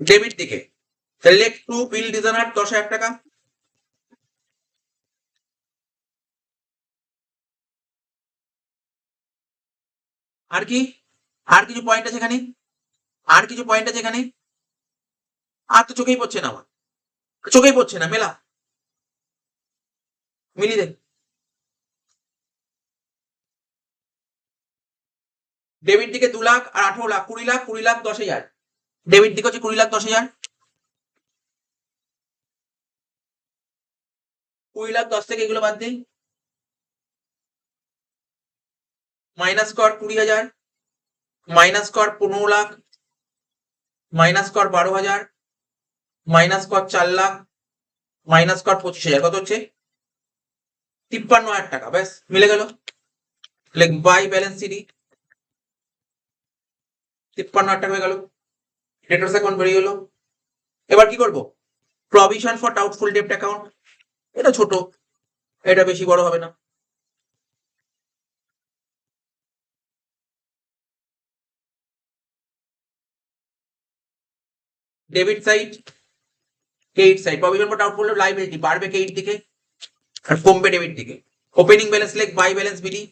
ডেবিট দিকে। তাহলে লেখ টু বিল ডিসঅনার্ড 10,000 টাকা। আর কি, আর কিছু পয়েন্ট আছে এখানে? আর কিছু পয়েন্ট আছে এখানে? আর তো চোখেই পড়ছে না আমার, চোখেই পড়ছে না, মেলা, মিলিয়ে দে। ডেবিট দিকে 2 লাখ আর 18 লাখ, 20 লাখ, 20 লাখ 10,000। ডেবিট দিকে হচ্ছে 20 লাখ 10,000, 20 লাখ 10 থেকে এগুলো বাদ দিই, মাইনাস কর 20,000, মাইনাস কর 15 লাখ, মাইনাস কর 12,000, মাইনাস কর 4 লাখ, মাইনাস কর 25,000, কত হচ্ছে? 53,000 টাকা। ব্যাস মিলে গেল। লেখ বাই ব্যালেন্স সিডি, 53,000 টাকা হয়ে গেল, ডেটার্স অ্যাকাউন্ট বেরিয়ে গেল। এবার কি করব? প্রভিশন ফর ডাউটফুল ডেপ্ট অ্যাকাউন্ট, এটা ছোট, এটা বেশি বড় হবে না। Debit side, credit side, provision for doubtful liability বাড়বে ক্রেডিট দিকে আর কমবে ডেবিট দিকে। ওপেনিং ব্যালেন্স লেখ বাই ব্যালেন্স বিডি,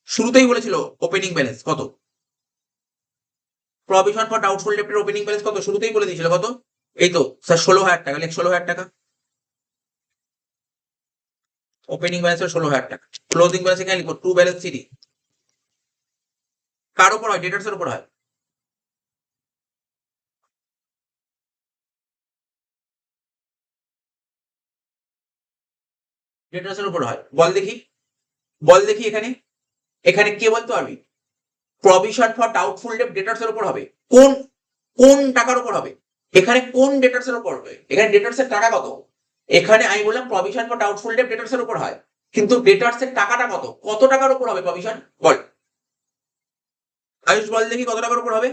শুরুতেই বলেছিল ওপেনিং ব্যালেন্স কত, প্রভিশন ফর ডাউটফুল ডেপ্টের ওপেনিং ব্যালেন্স কত শুরুতেই বলে দিয়েছিল, কত? এই তো স্যার 16,000 টাকা, লেখ 16,000 টাকা। ওপেনিং ব্যালেন্স 16,000 টাকা, ক্লোজিং ব্যালেন্স এখানে লিখো টু ব্যালেন্স সিডি। কার উপর হয়? ডেটার্স এর উপর হয়। ডেটার্স এর উপর হয়, বল দেখি, বল দেখি এখানে, এখানে কে বলতে পারবি? প্রভিশন ফর ডাউটফুল ডেট ডেটার্স এর উপর হবে, কোন কোন টাকার উপর হবে? এখানে কোন ডেটার্স এর উপর হবে? এখানে ডেটার্স এর টাকা কত? এখানে আমি বললাম প্রভিশন ফর ডাউটফুল ডেট ডেটার্স এর উপর হয়, কিন্তু ডেটার্স এর টাকাটা কত, কত টাকার উপর হবে প্রভিশন? বল আয়ুষ, বল দেখি কত টাকার উপর হবে?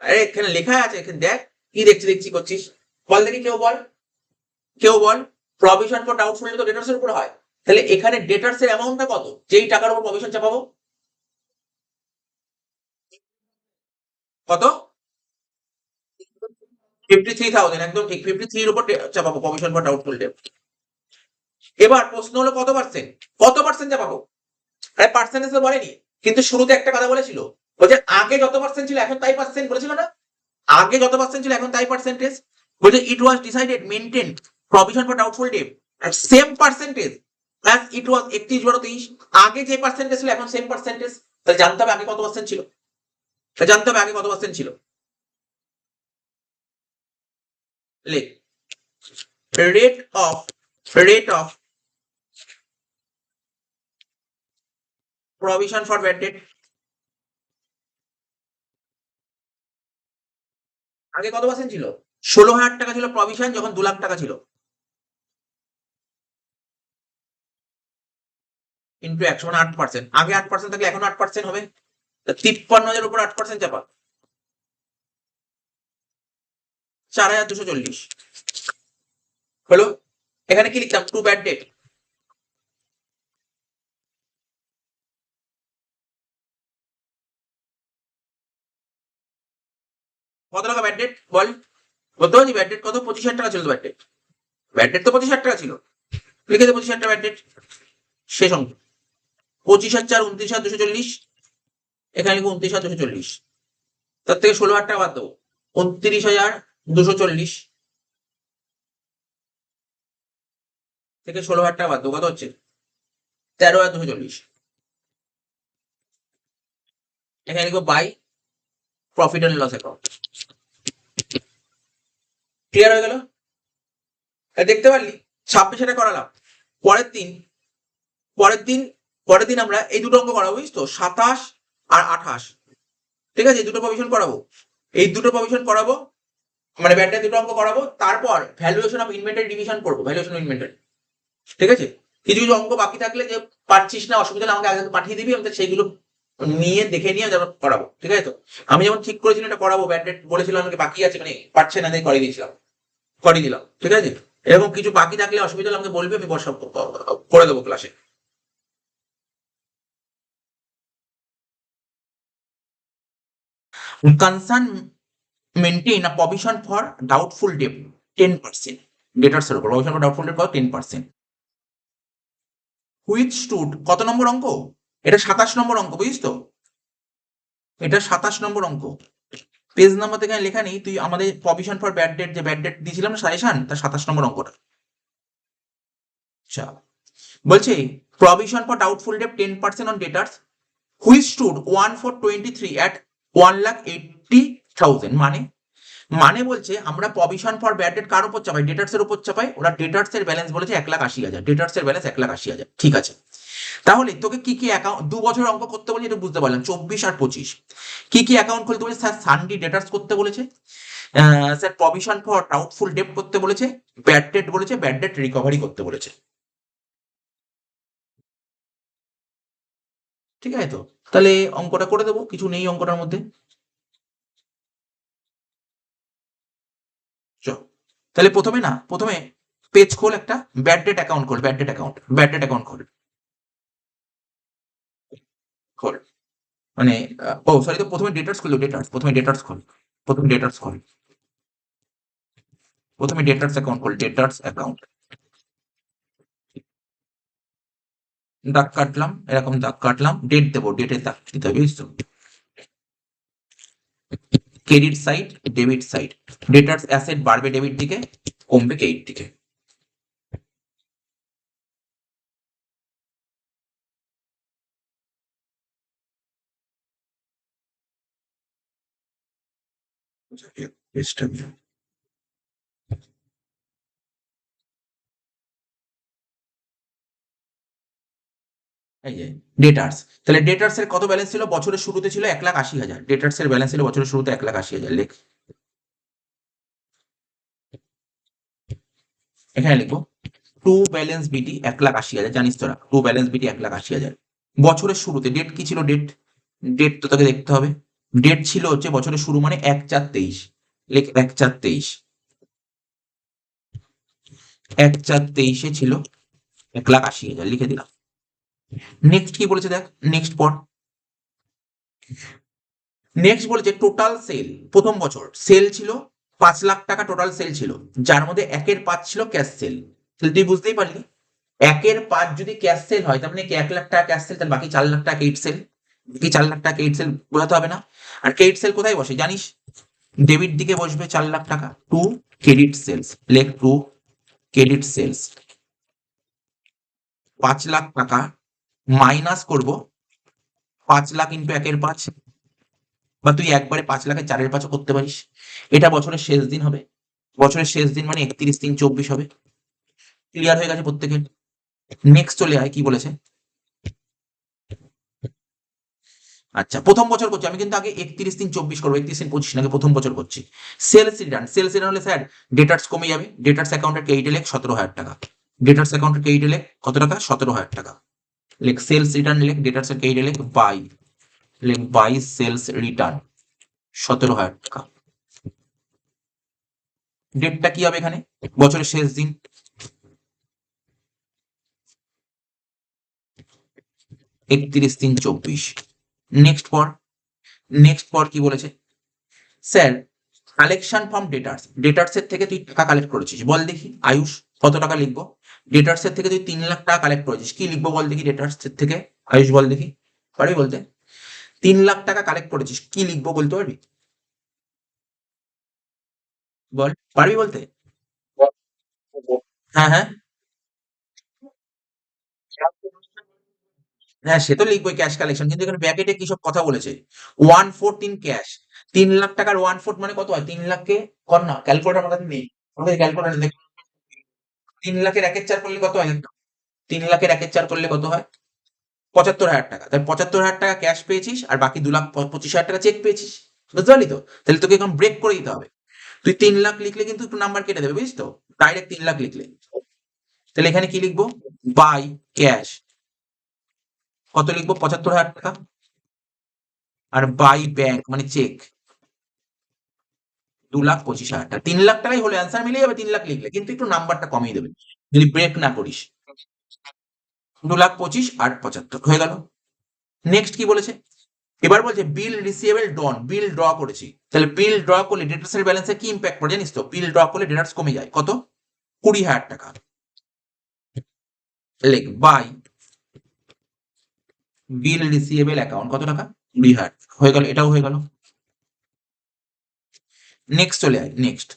আরে এখানে লেখা আছে, এখানে দেখ, কি দেখছি দেখছি করছিস, বল দেখি, কেউ বল, কেউ বল। প্রভিশন ফর ডাউটফুল তো ডেটার্স এর উপর হয়, তাহলে এখানে ডেটার্স এর অ্যামাউন্টটা কত যেই টাকার উপর প্রভিশন চাপাবো? কত? 53,000, একদম ঠিক, 53 এর উপর চাপাবো প্রভিশন ফর ডাউটফুল ডেট। এবার প্রশ্ন হলো কত পার্সেন্ট, কত পার্সেন্ট চাপাবো? আরে পার্সেন্টেজ তো বলেনি, কিন্তু শুরুতে একটা কথা বলেছিল, বলছে আগে যত পার্সেন্ট ছিল এখন তাই পার্সেন্ট, বলেছিল না? আগে যত পার্সেন্ট ছিল এখন তাই পার্সেন্টেজ। বলছে it was decided maintain provision for doubtful debt at same percentage as it was 31/12/23। আগে যে পার্সেন্টেজ ছিল এখন সেম পার্সেন্টেজ, তাহলে জানতে হবে আগে কত পার্সেন্ট ছিল, জানতে হবে আগে কত পার্সেন্ট ছিল। লেখ rate of, rate of provision for bad date, আগে কত পার্সেন্ট ছিল? 16,000 টাকা ছিল প্রভিশন যখন 2 লাখ টাকা ছিল, ইন্টু 100 মানে 8%। আগে 8% থাকলে এখন 8% হবে, 53,000 উপর 8% চাপা, 4,240 হলো। এখানে কি লিখতাম? To bad date. কত টাকা ব্যাড ডেট বল? বলতে পারছি ব্যাড ডেট কত? 25,000 টাকা ছিল তো ব্যাড ডেট। ব্যাড ডেট তো 25,000 টাকা ছিল, লিখে দে 25,000 টাকা ব্যাড ডেট। শেষ অঙ্ক 25,000 29,240, এখানে লিখবো 29,240, তার থেকে 16,000 টাকা বাদ দেবো, 29,240 থেকে 16,000 টাকা বাদ দেবো, কত হচ্ছে? 13,240। এখানে লিখবো by profit and loss account. Clear হয়ে গেল? দেখতে পারলি 26 এটা করালাম। পরের দিন পরের দিন পরের দিন আমরা এই দুটো অঙ্ক করাবো, বুঝিস তো, 27 আর 28। ঠিক আছে, এই দুটো প্রভিশন করাবো, এই দুটো প্রভিশন করাবো, মানে ব্যাটে দুটো অঙ্ক করাবো। তারপর ভ্যালুয়েশন অফ ইনভেন্টরি ডিভিশন করবো, ভ্যালুয়েশন অফ ইনভেন্টরি। ঠিক আছে, কিছু কিছু অঙ্ক বাকি থাকলে যে পারছিস না, অসুবিধা হলে আমাকে আগে পাঠিয়ে দিবি, আমি সেইগুলো নিয়ে দেখে নিয়ে যেমন করাবো। ঠিক আছে, তো আমি যেমন ঠিক করেছিলাম এটা করাবো, ব্যাট ডেট বলেছিলাম আমাকে বাকি আছে, মানে পারছে না, তাই করিয়ে দিয়েছিলাম, করিয়ে দিলাম। ঠিক আছে, এরকম কিছু বাকি থাকলে অসুবিধা হলে আমাকে বলবি, আমি সব করে দেবো ক্লাসে। Concern maintain a provision for doubtful debt 10%, debtors এর উপর provision for doubtful debt 10%, which stood, কত নম্বর অঙ্ক এটা? 27 নম্বর অঙ্ক, বুঝিস তো, এটা 27 নম্বর অঙ্ক। পেজ নাম্বার থেকে লেখা নেই, তুই আমাদের প্রভিশন ফর ব্যাড ডেট, যে ব্যাড ডেট দিয়েছিলাম না সাজেশন, তার 27 নম্বর অঙ্কটা। আচ্ছা, বলছে provision for doubtful debt 10% on debtors which stood 1/4/23 at 1,80,000। মানে বলছে আমরা প্রভিশন ফর ব্যাড ডেট কার উপর চাপাই? ডেটার্স এর উপর চাপাই। ওরা ডেটার্স এর ব্যালেন্স বলেছে 1,80,000, ডেটার্স এর ব্যালেন্স 1,80,000। ঠিক আছে, তাহলে তোকে কি কি অ্যাকাউন্ট, 2 বছর অঙ্ক করতে বলেছে, এটা বুঝতে পারলাম, 24 আর 25। কি কি অ্যাকাউন্ট খুলতে বলেছে? স্যার সানডি ডেটার্স করতে বলেছে, sir provision for doubtful debt করতে বলেছে, ব্যাড ডেট বলেছে, ব্যাড ডেট রিকভারি করতে বলেছে। ঠিক আছে, তো তাহলে অঙ্কটা করে দেবো, কিছু নেই অঙ্কটার মধ্যে। চল, তাহলে প্রথমে পেজ খোল, একটা ব্যাড ডেট অ্যাকাউন্ট খোল, ব্যাড ডেট অ্যাকাউন্ট খোল, খোল। মানে ও সরি, তো প্রথমে ডেটার্স খুললো, প্রথমে ডেটার্স খোল, প্রথমে ডেটার্স অ্যাকাউন্ট খোল, ডেটার্স অ্যাকাউন্ট। দাগ কাটলাম, এরকম দাগ কাটলাম, ডেট দেবো, ডেটের দাগ দিতে হবে, বুঝছো? Credit side, debit side, debtors asset বাড়বে ডেবিট দিকে, কমবে ক্রেডিট দিকে। এই যে ডেটার্স, তাহলে ডেটার্স এর কত ব্যালেন্স ছিল? বছরের শুরুতে ছিল 1,80,000, ডেটার্স এর ব্যালেন্স ছিল বছরের শুরুতে 1,80,000। লেখ, এখানে লিখবো টু ব্যালেন্স বিটি 1,80,000, জানিস তোরা টু ব্যালেন্স বিটি 1,80,000। বছরের শুরুতে ডেট কি ছিল? ডেট তো তোকে দেখতে হবে। ডেট ছিল হচ্ছে বছরের শুরু মানে 1/4/23, লেখ 1/4/23, 1/4/23 ছিল 1,80,000, লিখে দিলাম। নেক্সট কি বলেছে দেখ, নেক্সট পর, নেক্সট বলেছে টোটাল সেল, প্রথম বছর সেল ছিল 5,00,000 টাকা, টোটাল সেল ছিল, যার মধ্যে 1/5 ছিল ক্যাশ সেল। তাহলে তুই বুঝতেই পারলি 1/5 যদি ক্যাশ সেল হয়, তার মানে কি 1,00,000 টাকা ক্যাশ সেল, তার বাকি 4,00,000 টাকা ক্রেডিট সেল। কি 4,00,000 টাকা ক্রেডিট সেল বোঝাতে হবে না? আর ক্রেডিট সেল কোথায় বসে জানিস? ডেবিট দিকে বসবে 4,00,000 টাকা, টু ক্রেডিট সেলস, লেখ টু ক্রেডিট সেলস। 5,00,000 টাকা মাইনাস করব 5,00,000 ইন্টু 1/5, বা তুই একবারে 5,00,000 4/5 করতে পারিস। এটা বছরের শেষ দিন হবে, বছরের শেষ দিন মানে 31/3/24 হবে। ক্লিয়ার হয়ে গেছে প্রত্যেকের? নেক্সট চলে আয়, কি বলেছে? আচ্ছা, প্রথম বছর করছি আমি, কিন্তু আগে 31/3/24 করবো, 31/3/25 আগে প্রথম বছর করছি। সেলস রিটার্ন হলে স্যার ডেটার্স কমে যাবে, ডেটার্স অ্যাকাউন্টের ক্রেডিটে লেখ 17,000 টাকা, ডেটার্স অ্যাকাউন্টের ক্রেডিটে লেখ কত টাকা? 17,000 টাকা। লেখ সেলস রিটার্ন, লেখ ডেটার্স এর ক্রেডিটে লেখ বাই বাই সেলস রিটার্ন 17,000 টাকা। ডেটটা কি হবে এখানে? বছরের শেষ দিন। 31/3/24। নেক্সট পর কি বলেছে? স্যার কালেকশন ফ্রম ডেটার্স, ডেটার্সের থেকে তুই টাকা কালেক্ট করেছিস, বল দেখি আয়ুষ কত টাকা লিখবো? ডেটার্সের থেকে তুই 3 লাখ টাকা কালেক্ট করেছিস, কি লিখবো বল দেখি ডেটার্সের থেকে? আয়ুষ বল দেখি, পারবি বলতে? 3 লাখ টাকা কালেক্ট করেছিস, কি লিখবো বলতে পারবি? বল, পারবি বলতে? হ্যাঁ হ্যাঁ হ্যাঁ, সে তো লিখবোই ক্যাশ কালেকশন, কিন্তু এখানে ব্যাকেটে কি সব কথা বলেছে? 1/4 ইন ক্যাশ। 3 লাখ টাকার 1/4 মানে কত হয়? 3 লাখকে কর না, ক্যালকুলেটার আমার কাছে নেই, আমাদের ক্যালকুলেটার দেখ। 3 লাখের 1/4 করলে কত হয়? 3 লাখের 1/4 করলে কত হয়? 75,000 টাকা। তাই 75,000 টাকা ক্যাশ পেয়েছিস, আর বাকি 2,25,000 টাকা চেক পেয়েছিস। বুঝতে পারলি তো? তাহলে তোকে এখন ব্রেক করে দিতে হবে। তুই 3 লাখ লিখলে কিন্তু একটু নাম্বার কেটে দেবে, বুঝিস তো? ডাইরেক্ট 3 লাখ লিখলে। তাহলে এখানে কি লিখবো? বাই ক্যাশ কত লিখবো? 75,000 টাকা। আর বাই ব্যাংক মানে চেক 2,25,000 টাকা। 3 লাখ টাকাই হলে অ্যান্সার মিলে যাবে 3 লাখ লিখলে, কিন্তু একটু নাম্বারটা কমিয়ে দেবে যদি ব্রেক না করিস। 2,25,000 আর 75 হয়ে গেল। নেক্সট কি বলেছে? এবার বলছে বিল রিসিভেবল ডন, বিল ড্র করেছি। তাহলে বিল ড্র করলে ডেটার্সের ব্যালেন্সে কি ইম্প্যাক্ট পড়ে জানিস তো? বিল ড্র করলে ডেটার্স কমে যায় কত? 20,000 টাকা। লেখ বাই বিল রিসিভেবল অ্যাকাউন্ট কত টাকা? 20,000 হয়ে গেল, এটাও হয়ে গেল। নেক্সট চলে আয়। নেক্সট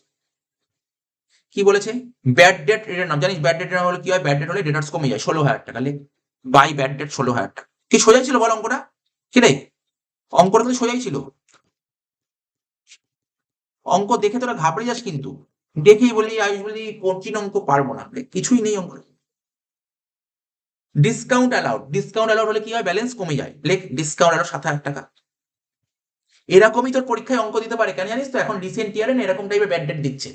কি বলেছে? ব্যাড ডেট রিটার্ন নাম জানিস? ব্যাড ডেট রিটার্ন হলে কি হয়? ব্যাড ডেট হলে ডেটার্স কমে যায় 16,000 টাকা। লেখ বাই ব্যাড ডেট 16,000 টাকা। কি সোজাই ছিল বল অঙ্কটা? কি রে, অঙ্কটা তো সোজাই ছিল। অঙ্ক দেখে তোরা ঘাবড়ে যাস কিন্তু, দেখেই বলি আয়ুষ বলি কঠিন অঙ্ক পারবো না, কিছুই নেই অঙ্ক। ডিসকাউন্ট অ্যালাউড, ডিসকাউন্ট অ্যালাউড হলে কি হয়? ব্যালেন্স কমে যায়। লেখ ডিসকাউন্ট অ্যালাউড 7,000 টাকা। এরকমই তোর পরীক্ষায় অঙ্ক দিতে পারে, কেন জানিস তো? এখন রিসেন্ট ইয়ারে না এরকম টাইপের ব্যাড ডেট দিচ্ছে।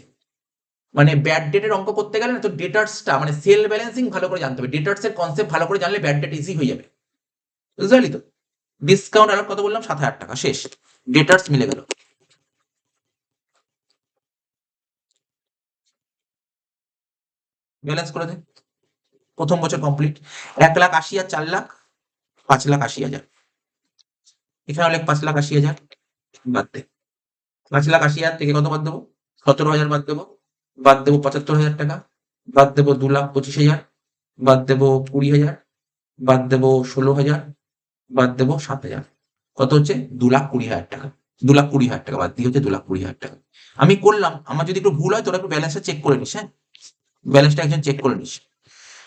মানে ব্যাড ডেটের অঙ্ক করতে গেলে না তো ডেটার্সটা মানে সেল ব্যালেন্সিং ভালো করে জানতে হবে, ডেটার্সের কনসেপ্ট ভালো করে জানলে ব্যাড ডেট ইজি হয়ে যাবে। বুঝতে পারলি তো? ডিসকাউন্ট অ্যালাউড কত বললাম? 7,000 টাকা। শেষ, ডেটার্স মিলে গেল। ব্যালেন্স করে দে। প্রথম বছর কমপ্লিট। 1,80,000 আর 4 লাখ, 5,80,000। এখানে অনেক 5,80,000 বাদ দে। 5,80,000 থেকে কত বাদ দেবো? 17,000 বাদ দেবো। বাদ দেবো 75,000 টাকা। বাদ দেবো 2,25,000। বাদ দেবো 20,000। বাদ দেবো 16,000। বাদ দেবো 7,000। কত হচ্ছে? 2,20,000 টাকা। 2,20,000 টাকা বাদ দিয়ে হচ্ছে 2,20,000 টাকা। আমি করলাম, আমার যদি একটু ভুল হয় তোরা একটু ব্যালেন্সটা চেক করে নিস, হ্যাঁ? ব্যালেন্সটা একজন চেক করে নিস।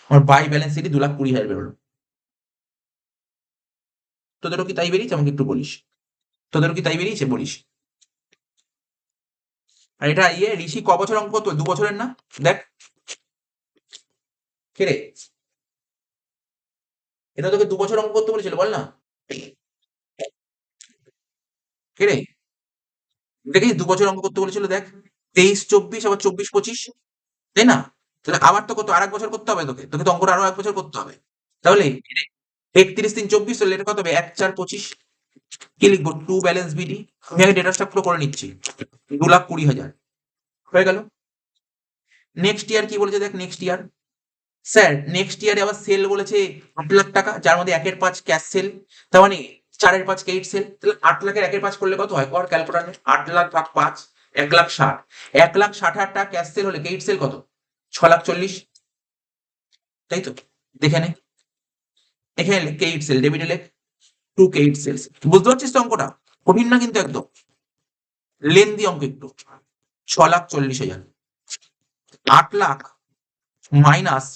আমার বাই ব্যালেন্স সিটি 2,20,000 বেরোলো। তোদেরও কি তাই বেরিয়েছে? আমাকে একটু বলিস। তোদেরও কি তাই বেরিয়েছে বলিস? আর এটা ঋষি ক বছর অঙ্ক করতো? 2 বছরের না? দেখ কে রে, এটা তোকে 2 বছর অঙ্ক করতে বলেছিল বল না? কে রে, দেখিস 2 বছর অঙ্ক করতে বলেছিল দেখ। 23-24 আবার 24-25, তাই না? তাহলে আবার তো কত আর 1 বছর করতে হবে তোকে, তোকে তো অঙ্কটা আরো 1 বছর করতে হবে। তাহলে 31-3-24 তাহলে এটা কত হবে? 1-4-25। কি লিখবো? To balance BD. আমি আগে ডেটা স্ট্রাকচার করে নিচ্ছি। 2,20,000 হয়ে গেল। নেক্সট ইয়ার কি বলেছে দেখ? নেক্সট ইয়ার স্যার নেক্সট ইয়ারে আবার সেল বলেছে 8 লাখ টাকা, যার মধ্যে 1/5 ক্যাশ সেল, তার মানে 4/5 ক্রেডিট সেল। তাহলে 8 লাখের 1/5 করলে কত হয়? কর ক্যালকুলেটারে। 8 লাখ ভাগ 5, 1,60,000। 1,60,000 টাকা ক্যাশ সেল হলে ক্রেডিট সেল কত? 6,40,000। তাই তো? দেখে নে, এখানে ক্রেডিট সেল, ডেবিটে লেখ টু ক্রেডিট সেলস। বুঝতে পারছিস তো অঙ্কটা? কঠিন না কিন্তু একদম, লেন্দি অঙ্ক একটু। 6,40,000, 8 লাখ মাইনাস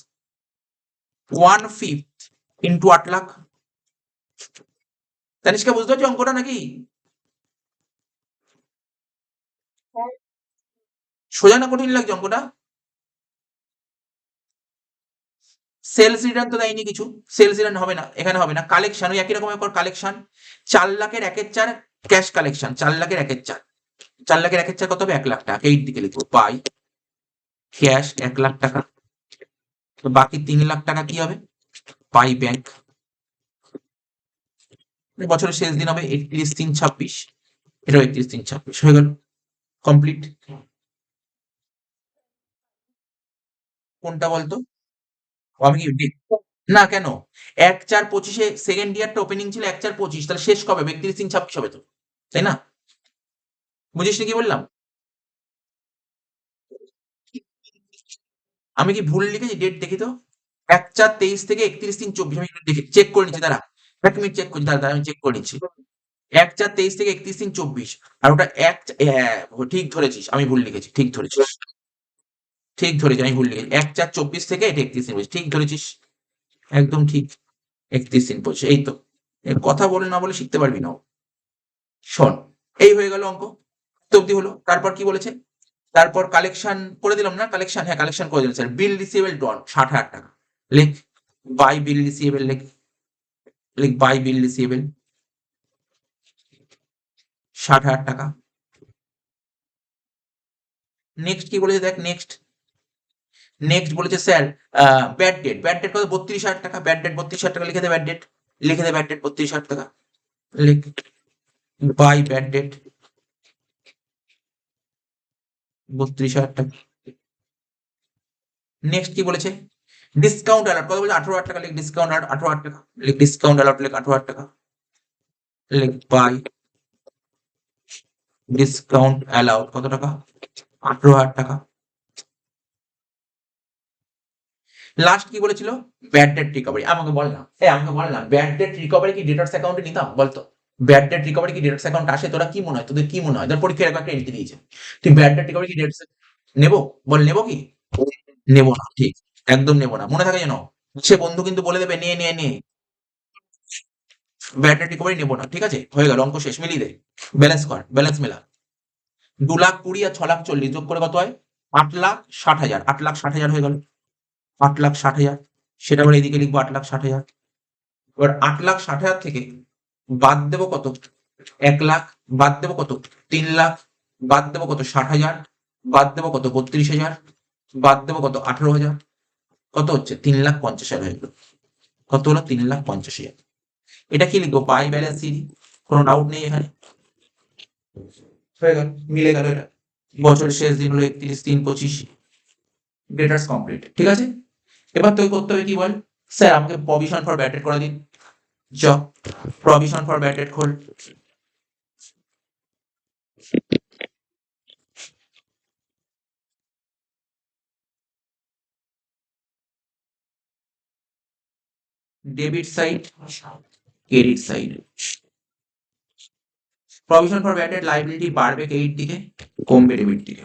1/5 ইন্টু 8 লাখ। তানিষ্কা বুঝতে পারছি অঙ্কটা নাকি? সোজা না কঠিন লাগছে অঙ্কটা? সেলস রিটার্ন তো দেয়নি কিছু, সেলস রিটার্ন হবে না, এখানে হবে না। কালেকশন ওই একই রকম কর, কালেকশন 4,00,000 ক্যাশ কালেকশন, 4,00,000 4,00,000 কত হবে? 1 লাখ টাকা। এই দিকে লিখবো পাই ক্যাশ 1 লাখ টাকা। তো বাকি 3 লাখ টাকা কি হবে? পাই ব্যাংক। বছরের শেষ দিন হবে 31/3/26, এটাও 31/3/26 হয়ে গেল, কমপ্লিট। কোনটা বলতো? আমি কি না কেন, 1/4/25 সেকেন্ড ইয়ারটা ওপেনিং ছিল 1/4/25, তাহলে শেষ কবে? 31/3/26 হবে তো, তাই না? বুঝিস কি বললাম? আমি কি ভুল লিখেছি? ডেট দেখি তো। 1/4/23 থেকে 31/3/24, আমি দেখি, চেক করে নিচ্ছি, দাঁড়া 1 মিনিট চেক করছি, দাঁড়া দাঁড়া, আমি চেক করে নিচ্ছি। 1/4/23 থেকে 31/3/24, আর ওটা হ্যাঁ, ঠিক ধরেছিস, আমি ভুল লিখেছি, ঠিক ধরেছিস, ঠিক ধরেছি, আমি ভুল লিখেছি, 1/4/24 থেকে এটা 31/3/25, ঠিক ধরেছিস, একদম ঠিক, 31/3/25, এই তো। কথা বলে না বলে শিখতে পারবি না। শোন, এই হয়ে গেল অঙ্ক, তো অব্দি হলো। তারপর কি বলেছে? তারপর কালেকশন করে দিলাম না? কালেকশন, হ্যাঁ কালেকশন করে দিলাম স্যার। বিল রিসিভেবল ডন 60,000 টাকা, লিখ বাই বিল রিসিভেবল, লিখ, লিখ বাই বিল রিসিভেবল 60,000 টাকা। নেক্সট কি বলেছে দেখ, নেক্সট, নেক্সট বলেছে sir bad date, bad date কত? 32,000 টাকা, ব্যাড ডেট 32,000 টাকা, লিখে দে ব্যাড ডেট, লিখে দে ব্যাড ডেট 32,000 টাকা, লিখ বাই ব্যাড ডেট 32,000 টাকা। নেক্সট কি বলেছে? ডিসকাউন্ট অ্যালাউড কত বলছে? 18,000 টাকা, লিখ ডিসকাউন্ট অ্যালাউড 18,000 টাকা, লিখ ডিসকাউন্ট অ্যালাউড, লিখ 18,000 টাকা, লিখ বাই ডিসকাউন্ট অ্যালাউড কত টাকা? 18,000 টাকা। লাস্ট কি বলেছিল? Bad debt recovery. আমাকে বল না, আমাকে বল না, ব্যাড ডেট রিকভারি কি ডেটার্স অ্যাকাউন্টে নিতাম বলতো? ব্যাড ডেট রিকভারি কি ডেটার্স অ্যাকাউন্ট আসে? তোরা কি মনে হয়, তোদের কি মনে হয়? তোর পরীক্ষার একটা এন্ট্রি দিয়েছে, তুই ব্যাড ডেট রিকভারি কি ডেটার্স নেবো? বল নেবো কি? নেবো না, ঠিক, একদম নেবো না, মনে থাকে যেন। সে বন্ধু কিন্তু বলে দেবে নিয়ে নিয়ে নিয়ে, ব্যাড ডেট রিকভারি নেবো না, ঠিক আছে? হয়ে গেল, অঙ্ক শেষ, মিলিয়ে দে, ব্যালেন্স কর, ব্যালেন্স মেলা। 2,20,000 আর 6,40,000 যোগ করে কত হয়? 8,60,000, 8,60,000 হয়ে গেল, 8,60,000। সেটা আমরা এদিকে লিখবো 8,60,000। এবার 8,60,000 থেকে বাদ দেবো কত? 1,00,000, বাদ দেবো কত? 3,00,000, বাদ দেবো কত? 60,000, বাদ দেবো কত? 32,000, বাদ দেবো কত? 18,000, কত হচ্ছে? 3,50,000 হয়ে গেল। কত হলো? 3,50,000। এটা কি লিখবো? বাই ব্যালেন্স সিডি, কোনো ডাউট নেই এখানে, হয়ে গেল, মিলে গেল এটা। বছরের শেষ দিন হলো 31/3/25, ডেটার্স কমপ্লিট, ঠিক আছে? এবার তুই করতে হবে কি বল? স্যার আমাকে প্রভিশন ফর ব্যাড ডেট করে দিন। চ, প্রভিশন ফর ব্যাড ডেট খোল। Debit side, credit side. Provision for bad debt, liability বাড়বে ক্রেডিট দিকে, কমবে ডেবিট দিকে।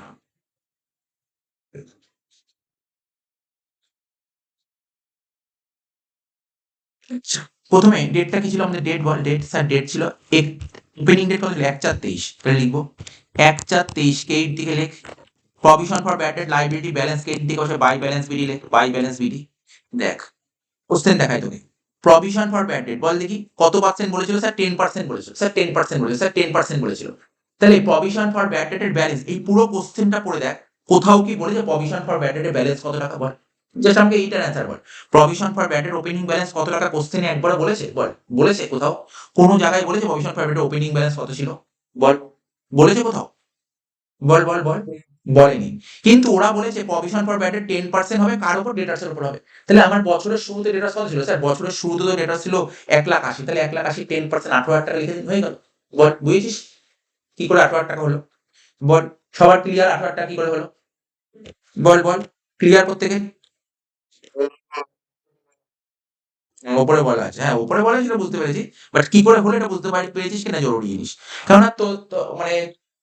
আচ্ছা, প্রথমে ডেটটা কি ছিল আমাদের? ডেট বল, ডেট স্যার, ডেট ছিল ওপেনিং ডেট কত ছিল? 1/4/23, তাহলে লিখবো 1/4/23, ক্রেডিট দিকে লেখ provision for bad debt liability balance, credit দিকে বসে বাই ব্যালেন্স বিডি, লেখ বাই ব্যালেন্স বিডি। দেখ কোশ্চেন দেখায় তোকে, প্রভিশন ফর ব্যাড ডেট বল দেখি কত পার্সেন্ট বলেছিল? স্যার 10% বলেছিল, স্যার 10% বলেছিল, স্যার 10% বলেছিল। তাহলে প্রভিশন ফর ব্যাড ডেটের ব্যালেন্স, এই পুরো কোশ্চেনটা পড়ে দেখ, কোথাও কি বলেছে প্রভিশন ফর ব্যাড ডেটের ব্যালেন্স কত টাকা? বল, জাস্ট আমাকে এইটার answer ball. Provision for bad date opening balance কত টাকা? কোশ্চেনে একবার বলেছে? বল, বলেছে কোথাও? কোনো জায়গায় বলেছে প্রভিশন ফর ব্যাড ডেটের ওপেনিং ব্যালেন্স কত ছিল? বল, বলেছে কোথাও? বল বল বল, বলেনি। কিন্তু ওরা বলেছে প্রভিশন ফর ব্যাড ডেট 10% হবে, কার উপর? ডেটার্সের উপর হবে। তাহলে আমার বছরের শুরুতে ডেটার্স কত ছিল? স্যার বছরের শুরুতে তো ডেটার্স ছিল 1,80,000, তাহলে 1,80,000 10% 18,000 টাকা লিখে দিন, হয়ে গেল। বল, বুঝেছিস কি করে 18,000 টাকা হলো? বল, সবার ক্লিয়ার 18,000 টাকা কি করে হলো? বল বল, ক্লিয়ার প্রত্যেকে? ওপরে বলা আছে, হ্যাঁ ওপরে বলা সেটা বুঝতে পেরেছি, বাট কি করে হলো এটা বুঝতে পেরেছিস কিনা জরুরি জিনিস। কেননা তো মানে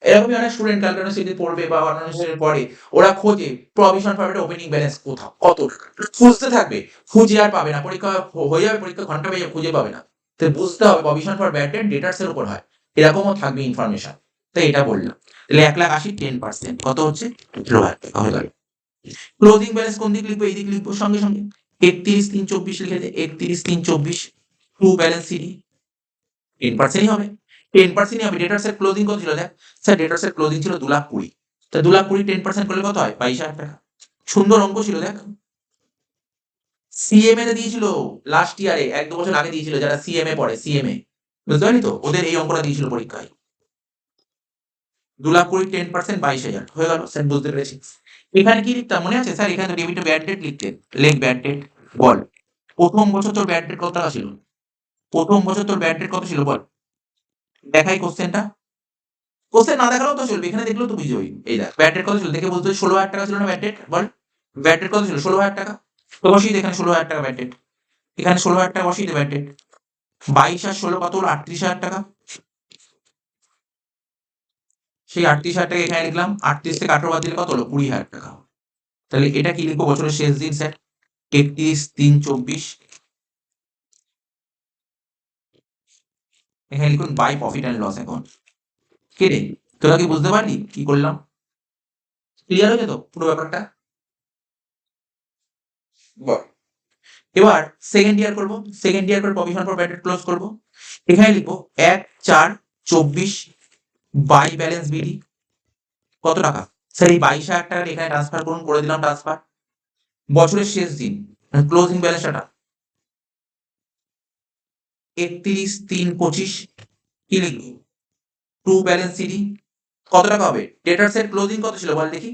এরকমই অনেক স্টুডেন্ট ক্যালকুলেশন পড়বে বা অন্যান্য স্টুডেন্ট পড়ে, ওরা খোঁজে প্রভিশন ফর ওপেনিং ব্যালেন্স কোথাও, কত টাকা, খুঁজতে থাকবে, খুঁজে আর পাবে না, পরীক্ষা হয়ে যাবে, পরীক্ষা ঘন্টা পেয়ে খুঁজে পাবে না। তো বুঝতে হবে প্রভিশন ফর ব্যাড ডেট ডেটার্স এর উপর হয়, এরকমও থাকবে ইনফরমেশন। তো এটা বললাম, তাহলে 1,80,000 10% কত হচ্ছে? 18,000 টাকা হয়ে গেল। ক্লোজিং ব্যালেন্স কোন দিক লিখবো? এই দিক লিখবো, সঙ্গে সঙ্গে 31/3/24 লিখে দে, 31/3/24 টু ব্যালেন্স সিডি, 10%ই হবে, 10%ই হবে। ডেটার্স এর ক্লোজিং কত ছিল দেখ? স্যার ডেটার্স এর ক্লোজিং ছিল 2,20,000, তা 2,20,000 10% করলে কত হয়? 22,000 টাকা। সুন্দর অঙ্ক ছিল দেখ, সিএমএ তে দিয়েছিল লাস্ট ইয়ারে, 1-2 বছর আগে দিয়েছিল, যারা সিএমএ পড়ে, সিএমএ বুঝতে পারলি তো? ওদের এই অঙ্কটা দিয়েছিল পরীক্ষায়। 2,20,000 10% 22,000 হয়ে গেল। স্যার বুঝতে পেরেছি। এখানে কি লিখতাম মনে আছে? স্যার এখানে তো ডেবিটে ব্যাড ডেট লিখতেন। লেখ ব্যাড ডেট। বল প্রথম বছর তোর ব্যাড ডেট কত টাকা ছিল? প্রথম বছর তোর ব্যাড ডেট কত ছিল বল? দেখাই কোশ্চেনটা। কোশ্চেন না দেখালেও তো চলবে, এখানে দেখলেও তো বুঝে যাবি। এই দেখ ব্যাড ডেট কত ছিল দেখে বলতে 16,000 টাকা ছিল না ব্যাড ডেট? বল ব্যাড ডেট কত ছিল? 16,000 টাকা। তো বসিয়ে দে এখানে 16,000 টাকা ব্যাড ডেট। এখানে 16,000 টাকা বসিয়ে দে ব্যাড ডেট। 22 আর 16 কত হলো? 38,000 টাকা। সেই 38,000 টাকা এখানে লিখলাম। 38 থেকে 18 বাদ দিলে কত হলো? 20,000 টাকা। তাহলে এটা কি লিখবো? বছরের শেষ দিন স্যার 31/3/24। এখানে লিখুন by profit and loss account. কে রে তোরা কি বুঝতে পারলি কি করলাম? ক্লিয়ার হয়েছে তো পুরো ব্যাপারটা? বল এবার সেকেন্ড ইয়ার করবো। সেকেন্ড ইয়ার করে provision for bad date close করবো। এখানে লিখবো 1/4/24 বাই ব্যালেন্স বিডি কত টাকা? স্যার এই 22,000 টাকা এখানে ট্রান্সফার করুন, করে দিলাম ট্রান্সফার। বছরের শেষ দিন ক্লোজিং ব্যালেন্সটা 31/3/25 কি লিখবো? টু ব্যালেন্স সিডি কত টাকা হবে? ডেটার সেট ক্লোজিং কত ছিল বল দেখি।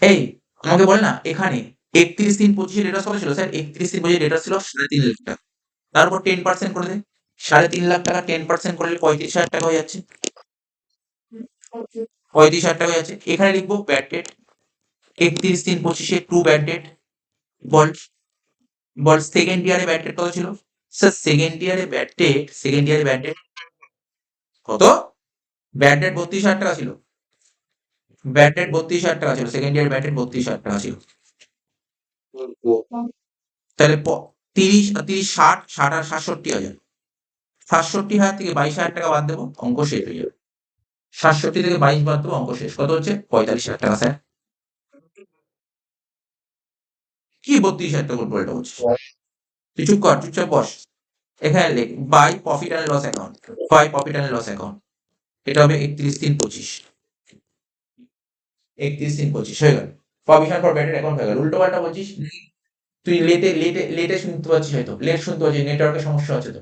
এই আমাকে বল না এখানে 31/3/25 ডেটার কত ছিল? স্যার 31/3/25 ডেটার ছিল 3.5 লাখ টাকা। তার উপর 10% করে দে। 3.5 লাখ টাকা 10% করলে 35,000 টাকা হয়ে যাচ্ছে। 35,000 টাকা হয়ে যাচ্ছে। এখানে লিখবো bad debt 31/3/25 to bad debt. বল বল সেকেন্ড ইয়ারে ব্যাড ডেট কত ছিল? স্যার সেকেন্ড ইয়ারে ব্যাড ডেট কত? ব্যাড ডেট 32,000 টাকা ছিল। ব্যাড ডেট 32,000 টাকা ছিল। সেকেন্ড ইয়ার ব্যাড ডেট 32,000 টাকা ছিল। তাহলে 30 60 60 আর 67,000। 67,000 থেকে 22,000 টাকা বাদ দেবো, অঙ্ক শেষ হয়ে যাবে। 67 থেকে 22 বাদ দেবো, অঙ্ক শেষ। কত হচ্ছে? 45,000 টাকা স্যার। কি 32,000 টাকা উল্টো হচ্ছে? তুই চুপ কর, চুপচাপ বস। এখানে লেখ by profit and loss account. By profit and loss account. এটা হবে 31/3/25। 31/3/25 হয়ে গেল। Provision for bad debt account হয়ে গেল। উল্টো পাল্টা বলছিস তুই। লেটে শুনতে পাচ্ছিস হয়তো, লেট শুনতে পাচ্ছিস, নেটওয়ার্কের সমস্যা হচ্ছে তো।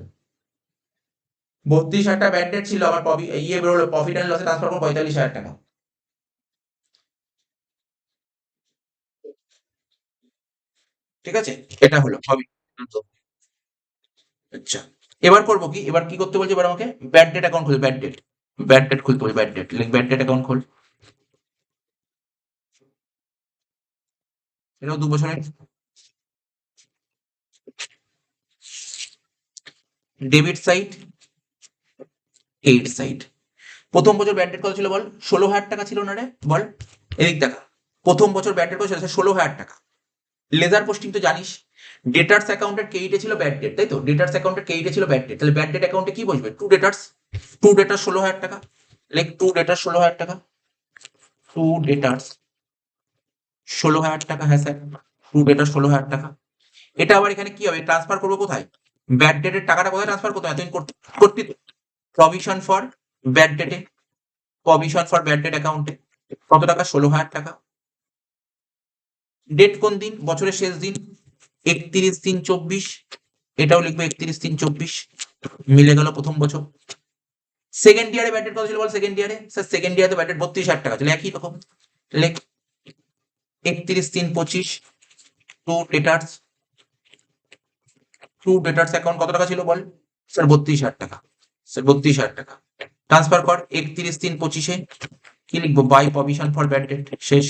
32,000 টাকা ব্যাড ডেট ছিল, আমার বেরোলো প্রফিট অ্যান্ড লসে ট্রান্সফার করবো 45,000 টাকা। ঠিক আছে, এটা হলো সবই। আচ্ছা এবার করবো কি? এবার কি করতে বলছে? এবার আমাকে ব্যাড ডেট অ্যাকাউন্ট খুলবে। ব্যাড ডেট খুলতে বলছে। ব্যাড ডেট লিখ, ব্যাড ডেট অ্যাকাউন্ট খোল। এটাও 2 বছরের। Debit side credit side. প্রথম বছর ব্যাড ডেট কত ছিল বল? 16,000 টাকা ছিল না রে? বল এদিক দেখা। প্রথম বছর ব্যাড ডেট কত ছিল? 16,000 টাকা। লেজার পোস্টিং তো জানিস। ডেটার্স অ্যাকাউন্টের ক্রেডিটে ছিল ব্যাড ডেট, তাই তো? ডেটার্স অ্যাকাউন্টের ক্রেডিটে ছিল ব্যাড ডেট। তাহলে ব্যাড ডেট অ্যাকাউন্টে কি বসবে? টু ডেটার্স 16,000 টাকা। লেখ টু ডেটার্স 16,000 টাকা। টু ডেটার্স 16,000 টাকা। হ্যাঁ স্যার, টু ডেটার্স 16,000 টাকা। এটা আবার এখানে কি হবে? ট্রান্সফার করবো কোথায়? ব্যাড ডেটের টাকাটা কোথায় ট্রান্সফার করতে হয়? এতদিন করতি তো। প্রভিশন ফর ব্যাড ডেটে। প্রভিশন ফর ব্যাড ডেট অ্যাকাউন্টে কত টাকা? 16,000 টাকা। ডেট কোন দিন? বছরের শেষ দিন 31/3/24। এটাও লিখবো 31/3/24। মিলে গেল প্রথম বছর। সেকেন্ড ইয়ারে ব্যাড ডেট কত ছিল বল? সেকেন্ড ইয়ারে স্যার সেকেন্ড ইয়ারে ব্যাড ডেট 32,000 টাকা ছিল। একই রকম লেখ 31/3/25 টু ডেটার্স। টু ডেটার্স অ্যাকাউন্ট কত টাকা ছিল বল? স্যার 32,000 টাকা। স্যার 32,000 টাকা ট্রান্সফার কর 31/3/25-এ। কি লিখবো? By provision for bad debt. শেষ।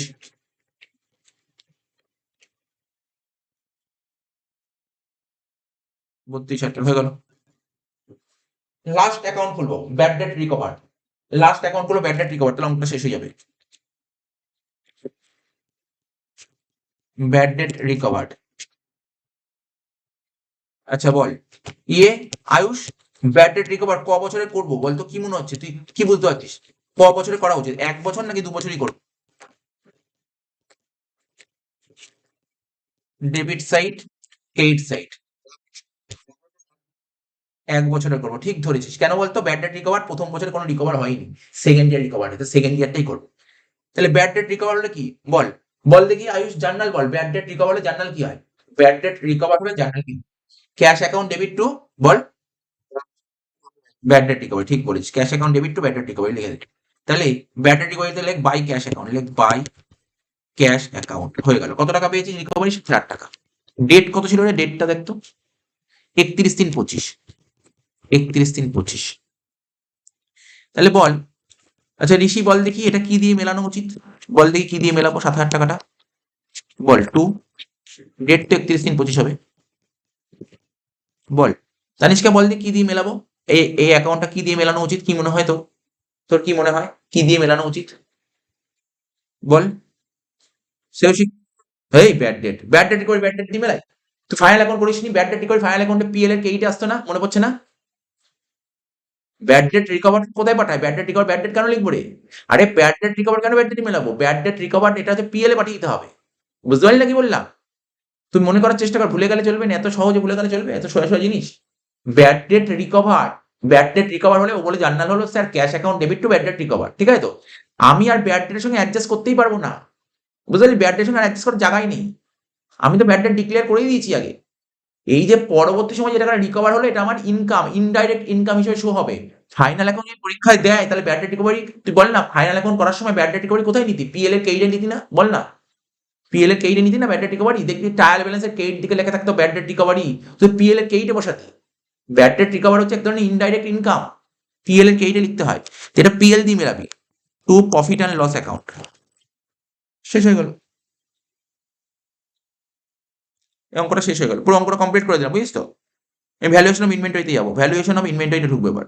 32,000 টাকা হয়ে গেল। লাস্ট অ্যাকাউন্ট খুলবো bad debt recover. Last account খুলবো ব্যাড ডেট রিকভার, তাহলে অঙ্কটা শেষ হয়ে যাবে। Bad debt recovered. আচ্ছা বল আয়ুষ, ব্যাড ডেট রিকভার ক বছরে করবো বলতো? কি মনে হচ্ছে, তুই কি বুঝতে পারছিস? ক বছরে করা উচিত? 1 বছর নাকি 2 বছরই করবো? ডেবিট সাইড ক্রেডিট সাইড 1 বছরে করবো। ঠিক ধরেছিস। কেন বলতো? ব্যাড ডেট রিকভার প্রথম বছরে কোনো রিকভার হয়নি, সেকেন্ড ইয়ার রিকভার হয়েছে, সেকেন্ড ইয়ারটাই করবো। তাহলে ব্যাড ডেট রিকভার হলে কি বল? বল দেখি আয়ুষ, জার্নাল বল। ব্যাড ডেট রিকভার হলে জার্নাল কি হয়? ব্যাড ডেট রিকভার হলে জার্নাল কি? ক্যাশ অ্যাকাউন্ট ডেবিট টু বল ব্যাড ডেট রিকভারি, ঠিক বলেছিস, cash account debit two bad debt recovery লিখে দে। তাহলে ব্যাড ডেট রিকভারিতে লেখ বাই ক্যাশ অ্যাকাউন্ট, লেখ বাই ক্যাশ অ্যাকাউন্ট, হয়ে গেল। কত টাকা পেয়েছিস রিকভারি? 4 টাকা। ডেট কত ছিল রে? ডেটটা দেখতো, 31/3/25, 31/3/25। তাহলে বল, আচ্ছা ঋষি বল দেখি এটা কি দিয়ে মেলানো উচিত, বল দেখি কি দিয়ে মেলাবো 7,000 টাকাটা, বল টু, ডেট তো 31/3/25 হবে, বল। তানিষ্কা বল দেখি কি দিয়ে মেলাবো, এই অ্যাকাউন্টটা কি দিয়ে মেলানো উচিত, কি মনে হয় তো, তোর কি মনে হয় কি দিয়ে মেলানো উচিত, বল। সেও শিখ, এই ব্যাড ডেট করে ব্যাড ডেট দিয়ে মেলাই, তুই ফাইনাল অ্যাকাউন্ট করিস নি, ব্যাড ডেট করে ফাইনাল অ্যাকাউন্টে পিএল এর কেইটা আসতো না, মনে পড়ছে না? ব্যাড ডেট রিকভার কোথায় পাঠায়? Bad debt recover, bad debt কেন লিখবো রে? আরে ব্যাড ডেট রিকভার কেন ব্যাড ডেট মেলাবো? ব্যাড ডেট রিকভার এটা হচ্ছে পিএল এ পাঠিয়ে দিতে হবে, বুঝতে পারলি না কি বললাম? তুই মনে করার চেষ্টা কর, ভুলে গেলে চলবে না, এত সহজে ভুলে গেলে চলবে, এত সোজা সোজা জিনিস। Bad debt recover, bad debt recover হলে ও বলে জার্নাল হলো sir cash account debit two bad debt recover, ঠিক আছে তো? আমি আর ব্যাড ডেটের সঙ্গে অ্যাডজাস্ট করতেই পারবো না, বুঝতে পারলি? ব্যাড ডেটের সঙ্গে অ্যাডজাস্ট করার জায়গাই নেই, আমি তো ব্যাড ডেট ডিক্লেয়ার করেই দিয়েছি আগে। এই যে পরবর্তী সময় যে টাকাটা রিকভার হলো, এটা আমার ইনকাম, ইনডাইরেক্ট ইনকাম হিসেবে শো হবে। ফাইনাল অ্যাকাউন্ট যদি পরীক্ষায় দেয়, তাহলে ব্যাড ডেট রিকভারি, তুই বল না ফাইনাল অ্যাকাউন্ট করার সময় ব্যাড ডেট রিকভারি কোথায় নিতি? পিএল এর কেইডে নিতি না, বল না? পিএল এর কেইডে নিতি না ব্যাড ডেট রিকভারি? দেখবি ট্রায়াল ব্যালেন্সের কেইড দিকে লেখা থাকতো ব্যাড ডেট রিকভারি, তুই পিএল এর কেইডে বসাতি। ব্যাড ডেট রিকভার হচ্ছে এক ধরনের ইনডাইরেক্ট ইনকাম, পিএল এর কেইডে লিখতে হয়, যেটা পিএল দিয়ে মেলাবি, to profit and loss account, শেষ হয়ে গেল। এই অঙ্কটা শেষ হয়ে গেল, পুরো অঙ্কটা কমপ্লিট করে দিলাম, বুঝিস তো? এই ভ্যালুয়েশন অফ ইনভেন্টরিতে যাবো, ভ্যালুয়েশন অফ ইনভেন্টরিতে ঢুকবো এবার।